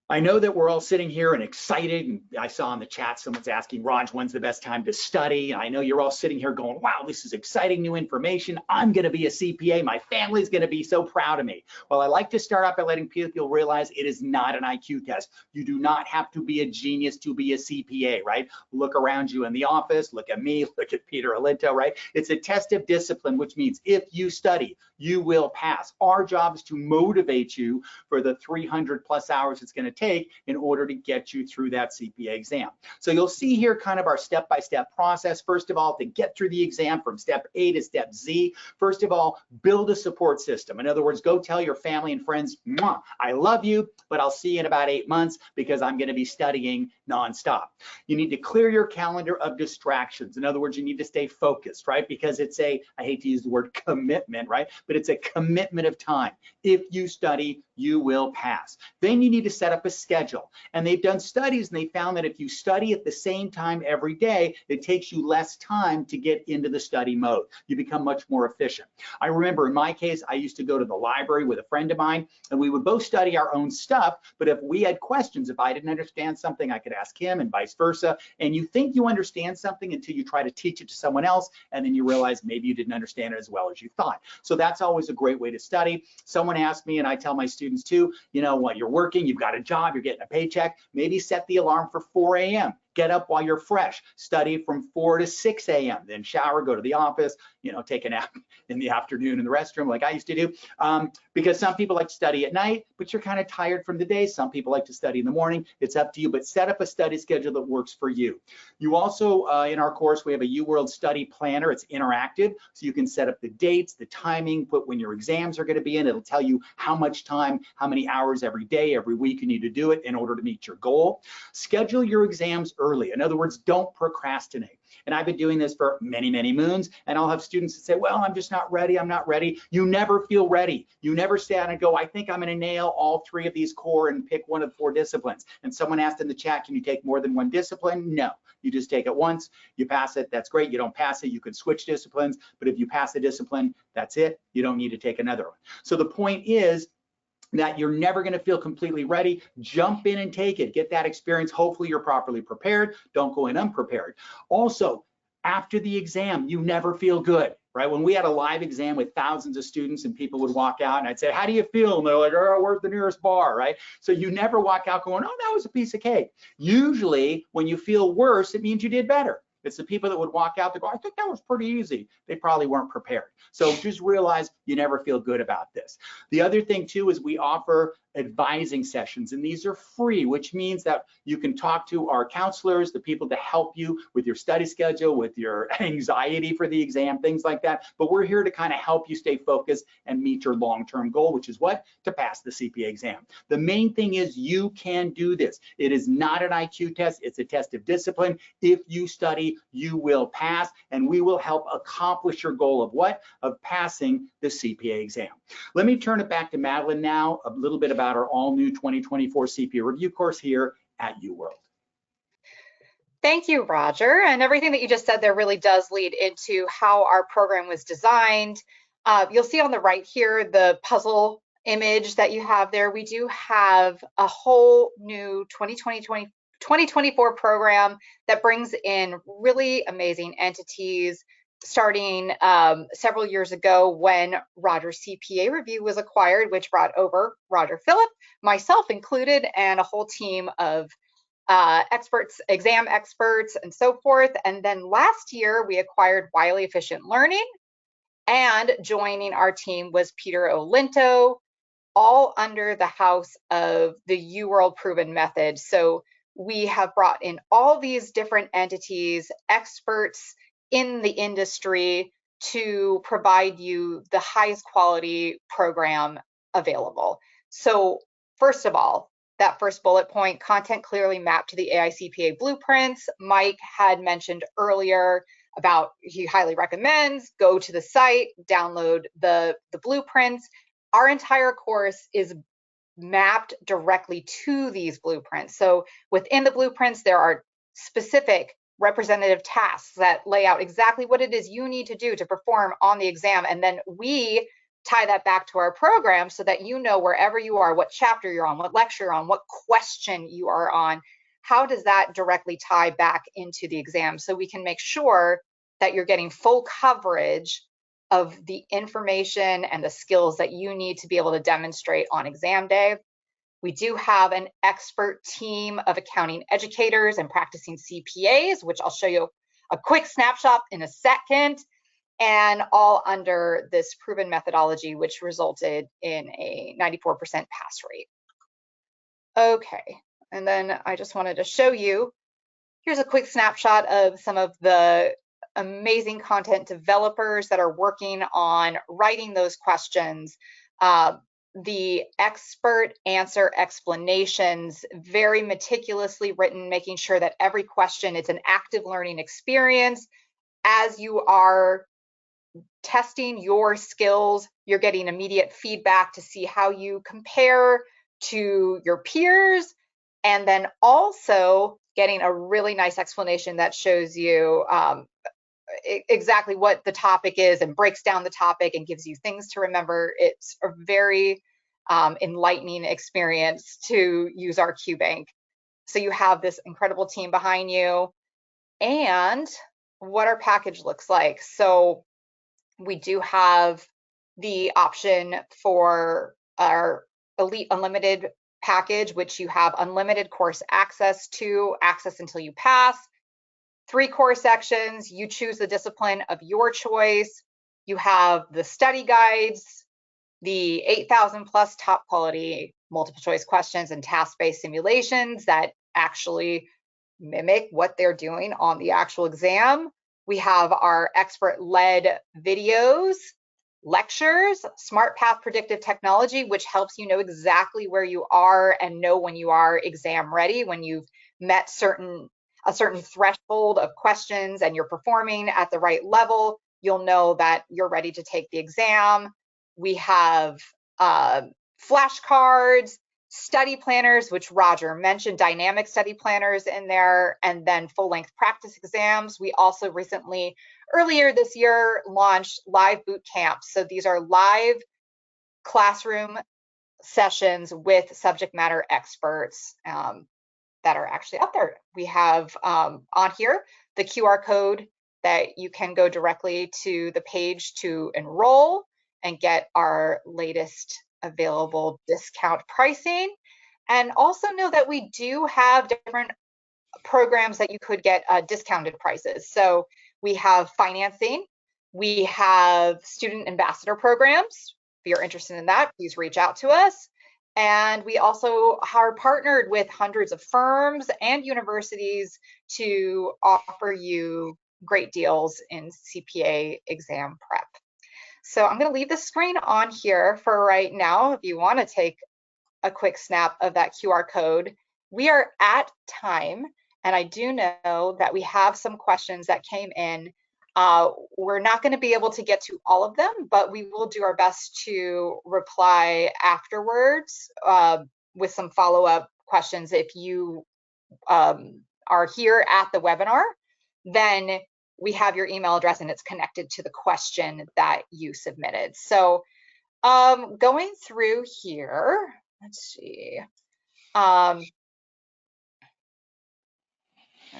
I know that we're all sitting here and excited, and I saw in the chat someone's asking, Raj, when's the best time to study? And I know you're all sitting here going, wow, this is exciting new information. I'm gonna be a CPA. My family's gonna be so proud of me. Well, I like to start out by letting people realize it is not an IQ test. You do not have to be a genius to be a CPA, right? Look around you in the office, look at me, look at Peter Alinto, right? It's a test of discipline, which means if you study, you will pass. Our job is to motivate you for the 300 plus hours it's gonna take in order to get you through that CPA exam. So you'll see here kind of our step-by-step process. First of all, to get through the exam from step A to step Z, first of all, build a support system. In other words, go tell your family and friends, I love you, but I'll see you in about 8 months because I'm going to be studying nonstop. You need to clear your calendar of distractions. In other words, you need to stay focused, right? Because it's I hate to use the word commitment, right? But it's a commitment of time. If you study, you will pass. Then you need to set up a schedule. And they've done studies and they found that if you study at the same time every day, it takes you less time to get into the study mode. You become much more efficient. I remember in my case, I used to go to the library with a friend of mine and we would both study our own stuff. But if we had questions, if I didn't understand something, I could ask him and vice versa. And you think you understand something until you try to teach it to someone else. And then you realize maybe you didn't understand it as well as you thought. So that's always a great way to study. Someone asked me, and I tell my students too, you know, while you're working, you've got a job, you're getting a paycheck, maybe set the alarm for 4 a.m. Get up while you're fresh, study from 4 to 6 a.m., then shower, go to the office, you know, take a nap in the afternoon in the restroom like I used to do. Because some people like to study at night, but you're kind of tired from the day. Some people like to study in the morning. It's up to you, but set up a study schedule that works for you. You also, in our course, we have a UWorld study planner. It's interactive, so you can set up the dates, the timing, put when your exams are going to be in. It'll tell you how much time, how many hours every day, every week you need to do it in order to meet your goal. Schedule your exams early. In other words, don't procrastinate. And I've been doing this for many, many moons, and I'll have students that say, well, I'm just not ready, I'm not ready. You never feel ready. You never stand and go, I think I'm gonna nail all 3 of these core and pick one of 4 disciplines. And someone asked in the chat, can you take more than 1 discipline? No, you just take it once, you pass it, that's great. You don't pass it, you can switch disciplines, but if you pass the discipline, that's it. You don't need to take another one. So the point is, that you're never going to feel completely ready. Jump in and take it. Get that experience. Hopefully you're properly prepared. Don't go in unprepared. Also, after the exam, you never feel good, right? When we had a live exam with thousands of students and people would walk out and I'd say, how do you feel? And they're like, oh, where's the nearest bar, right? So you never walk out going, oh, that was a piece of cake. Usually when you feel worse, it means you did better. It's the people that would walk out that go, I think that was pretty easy. They probably weren't prepared. So just realize you never feel good about this. The other thing too is we offer advising sessions, and these are free, which means that you can talk to our counselors, the people to help you with your study schedule, with your anxiety for the exam, things like that. But we're here to kind of help you stay focused and meet your long-term goal, which is what? To pass the CPA exam. The main thing is you can do this. It is not an IQ test. It's a test of discipline. If you study, you will pass, and we will help accomplish your goal of what? Of passing the CPA exam. Let me turn it back to Madeline now, a little bit about our all-new 2024 CPA review course here at UWorld. Thank you, Roger. And everything that you just said there really does lead into how our program was designed. You'll see on the right here the puzzle image that you have there. We do have a whole new 2024 program that brings in really amazing entities starting several years ago when Roger CPA Review was acquired, which brought over Roger Philipp, myself included, and a whole team of experts, exam experts, and so forth. And then last year, we acquired Wiley Efficient Learning, and joining our team was Peter Olinto, all under the house of the UWorld proven method. So we have brought in all these different entities, experts in the industry, to provide you the highest quality program available. So first of all, that first bullet point, content clearly mapped to the AICPA blueprints. Mike had mentioned earlier about he highly recommends go to the site, download the blueprints. Our entire course is mapped directly to these blueprints. So within the blueprints, there are specific representative tasks that lay out exactly what it is you need to do to perform on the exam. And then we tie that back to our program so that you know wherever you are, what chapter you're on, what lecture you're on, what question you are on, how does that directly tie back into the exam, so we can make sure that you're getting full coverage of the information and the skills that you need to be able to demonstrate on exam day. We do have an expert team of accounting educators and practicing CPAs, which I'll show you a quick snapshot in a second, and all under this proven methodology, which resulted in a 94% pass rate. Okay, and then I just wanted to show you, here's a quick snapshot of some of the amazing content developers that are working on writing those questions. The expert answer explanations, very meticulously written, making sure that every question is an active learning experience. As you are testing your skills, you're getting immediate feedback to see how you compare to your peers, and then also getting a really nice explanation that shows you exactly what the topic is and breaks down the topic and gives you things to remember. It's a very enlightening experience to use our QBank. So you have this incredible team behind you, and what our package looks like. So we do have the option for our Elite Unlimited package, which you have unlimited course access to, access until you pass. 3 core sections, you choose the discipline of your choice. You have the study guides, the 8,000 plus top quality multiple choice questions and task-based simulations that actually mimic what they're doing on the actual exam. We have our expert-led videos, lectures, Smart Path predictive technology, which helps you know exactly where you are and know when you are exam ready, when you've met a certain threshold of questions and you're performing at the right level, you'll know that you're ready to take the exam. We have flashcards, study planners, which Roger mentioned, dynamic study planners in there, and then full-length practice exams. We also recently, earlier this year, launched live boot camps. So these are live classroom sessions with subject matter experts that are actually up there. We have on here the QR code that you can go directly to the page to enroll and get our latest available discount pricing. And also know that we do have different programs that you could get discounted prices. So we have financing, we have student ambassador programs. If you're interested in that, please reach out to us. And we also are partnered with hundreds of firms and universities to offer you great deals in CPA exam prep. So I'm going to leave the screen on here for right now. If you want to take a quick snap of that QR code, we are at time, and I do know that we have some questions that came in. We're not going to be able to get to all of them, but we will do our best to reply afterwards with some follow-up questions. If you are here at the webinar, then we have your email address and it's connected to the question that you submitted. So going through here, let's see.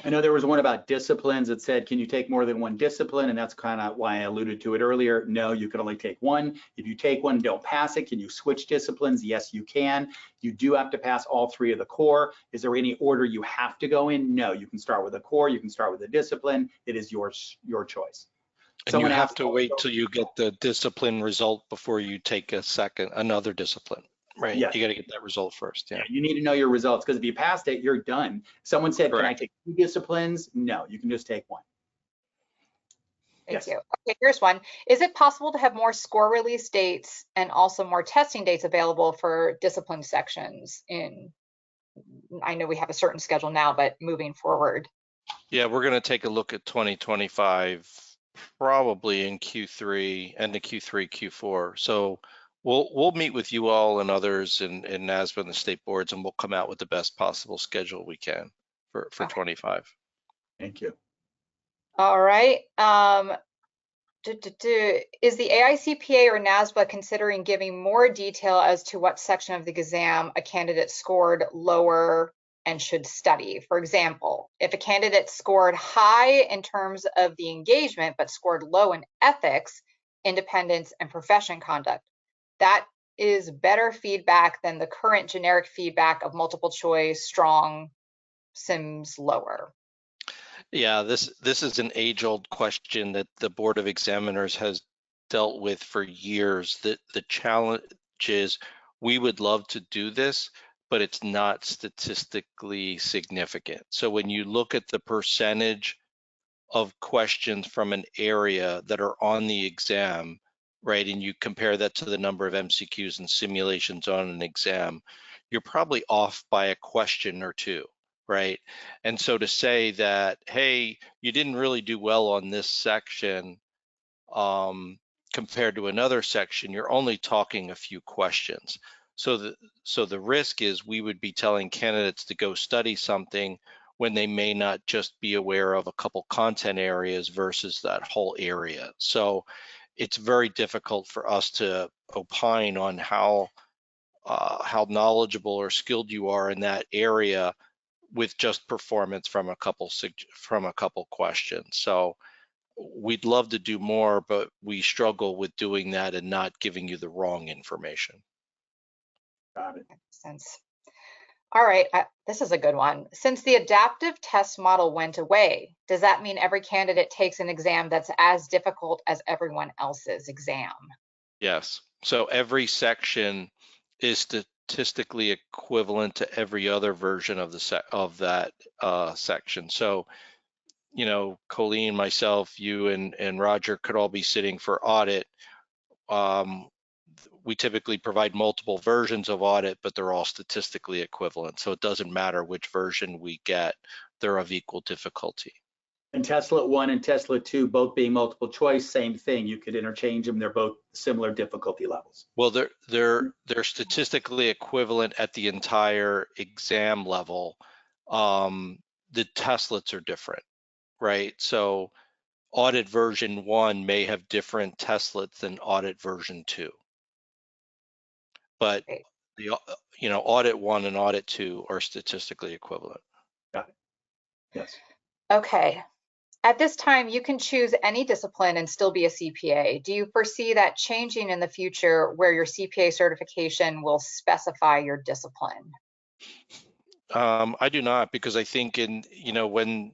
I know there was one about disciplines that said, can you take more than one discipline? And that's kind of why I alluded to it earlier. No, you can only take one. If you take one, don't pass it. Can you switch disciplines? Yes, you can. You do have to pass all 3 of the core. Is there any order you have to go in? No, you can start with a core. You can start with a discipline. It is your choice. And you have to wait till you get the discipline result before you take another discipline, right? Yes. You got to get that result first. Yeah. You need to know your results, because if you passed it, you're done. Someone said, Correct. Can I take 2 disciplines? No, you can just take 1. Thank you. Okay, here's one. Is it possible to have more score release dates and also more testing dates available for discipline sections I know we have a certain schedule now, but moving forward? Yeah, we're going to take a look at 2025 probably in Q3, end of Q3, Q4. So we'll meet with you all and others in NASBA and the state boards, and we'll come out with the best possible schedule we can for okay. 25. Thank you. All right. Is the AICPA or NASBA considering giving more detail as to what section of the exam a candidate scored lower and should study? For example, if a candidate scored high in terms of the engagement, but scored low in ethics, independence, and profession conduct, that is better feedback than the current generic feedback of multiple choice, strong, sims lower. Yeah, this is an age-old question that the Board of Examiners has dealt with for years. The challenge is we would love to do this, but it's not statistically significant. So when you look at the percentage of questions from an area that are on the exam, right, and you compare that to the number of MCQs and simulations on an exam, you're probably off by a question or 2. Right. And so to say that, hey, you didn't really do well on this section compared to another section, you're only talking a few questions. So the risk is we would be telling candidates to go study something when they may not just be aware of a couple content areas versus that whole area. So it's very difficult for us to opine on how knowledgeable or skilled you are in that area with just performance from a couple questions. So we'd love to do more, but we struggle with doing that and not giving you the wrong information. Got it. Makes sense. All right, this is a good one. Since the adaptive test model went away, does that mean every candidate takes an exam that's as difficult as everyone else's exam? Yes. So every section is statistically equivalent to every other version of that section. So, you know, Colleen, myself, you, and Roger could all be sitting for audit. We typically provide multiple versions of audit, but they're all statistically equivalent. So it doesn't matter which version we get; they're of equal difficulty. And Tesla 1 and Tesla 2 both being multiple choice, same thing. You could interchange them. They're both similar difficulty levels. Well, they're statistically equivalent at the entire exam level. The Teslets are different, right? So audit version 1 may have different Teslets than audit version 2. But the audit 1 and audit 2 are statistically equivalent. Got it. Yes. Okay. At this time, you can choose any discipline and still be a CPA. Do you foresee that changing in the future where your CPA certification will specify your discipline? I do not, because I think when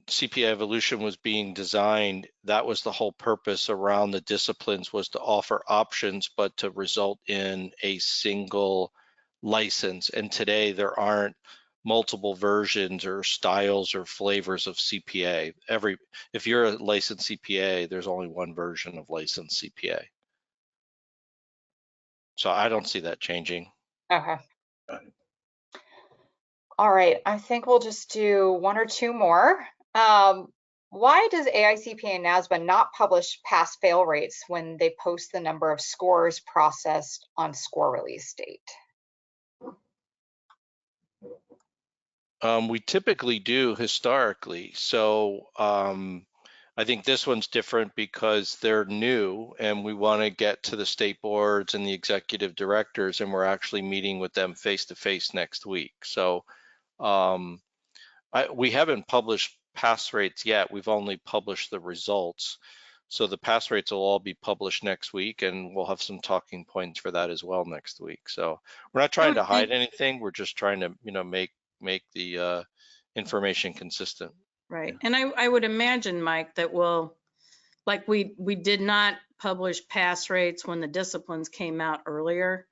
CPA Evolution was being designed, that was the whole purpose around the disciplines, was to offer options, but to result in a single license. And today there aren't multiple versions or styles or flavors of CPA. If you're a licensed CPA, there's only one version of licensed CPA. So I don't see that changing. Okay. All right, I think we'll just do 1 or 2 more. Why does AICPA and NASBA not publish pass-fail rates when they post the number of scores processed on score release date? We typically do historically. So I think this one's different because they're new and we want to get to the state boards and the executive directors, and we're actually meeting with them face to face next week. So we haven't published pass rates yet. We've only published the results. So the pass rates will all be published next week, and we'll have some talking points for that as well next week. So we're not trying to hide anything. We're just trying to, make the information consistent. Right. And I would imagine, Mike, that we did not publish pass rates when the disciplines came out earlier.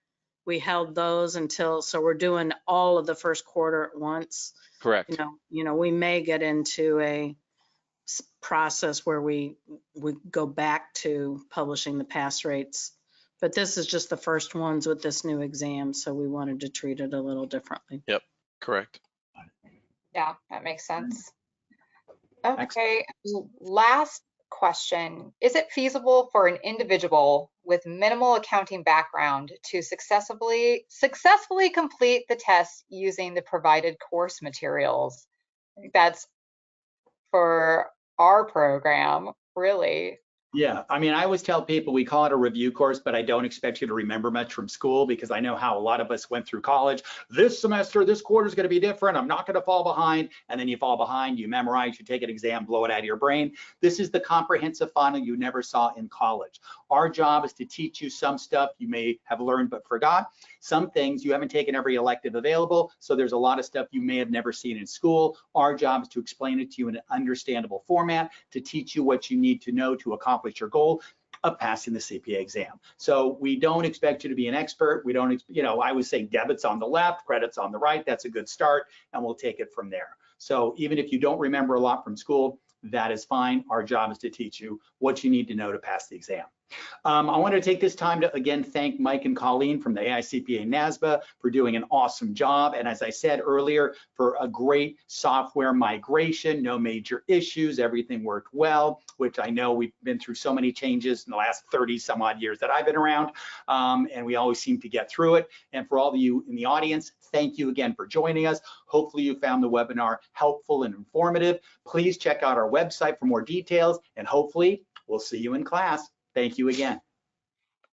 We held those so we're doing all of the first quarter at once. Correct. We may get into a process where we go back to publishing the pass rates, but this is just the first ones with this new exam, so we wanted to treat it a little differently. Yep, correct. Yeah, that makes sense. Okay, last question. Is it feasible for an individual with minimal accounting background to successfully complete the test using the provided course materials? I think that's for our program, really. Yeah, I mean, I always tell people we call it a review course, but I don't expect you to remember much from school, because I know how a lot of us went through college. This semester, this quarter is going to be different. I'm not going to fall behind. And then you fall behind, you memorize, you take an exam, blow it out of your brain. This is the comprehensive final you never saw in college. Our job is to teach you some stuff you may have learned but forgot. Some things you haven't taken every elective available, so there's a lot of stuff you may have never seen in school. Our job is to explain it to you in an understandable format, to teach you what you need to know to accomplish your goal of passing the CPA exam. So we don't expect you to be an expert. We don't, I would say debits on the left, credits on the right. That's a good start, and we'll take it from there. So even if you don't remember a lot from school, that is fine. Our job is to teach you what you need to know to pass the exam. I want to take this time to again thank Mike and Colleen from the AICPA NASBA for doing an awesome job. And as I said earlier, for a great software migration, no major issues, everything worked well, which I know we've been through so many changes in the last 30 some odd years that I've been around, and we always seem to get through it. And for all of you in the audience, thank you again for joining us. Hopefully you found the webinar helpful and informative. Please check out our website for more details, and hopefully we'll see you in class. Thank you again.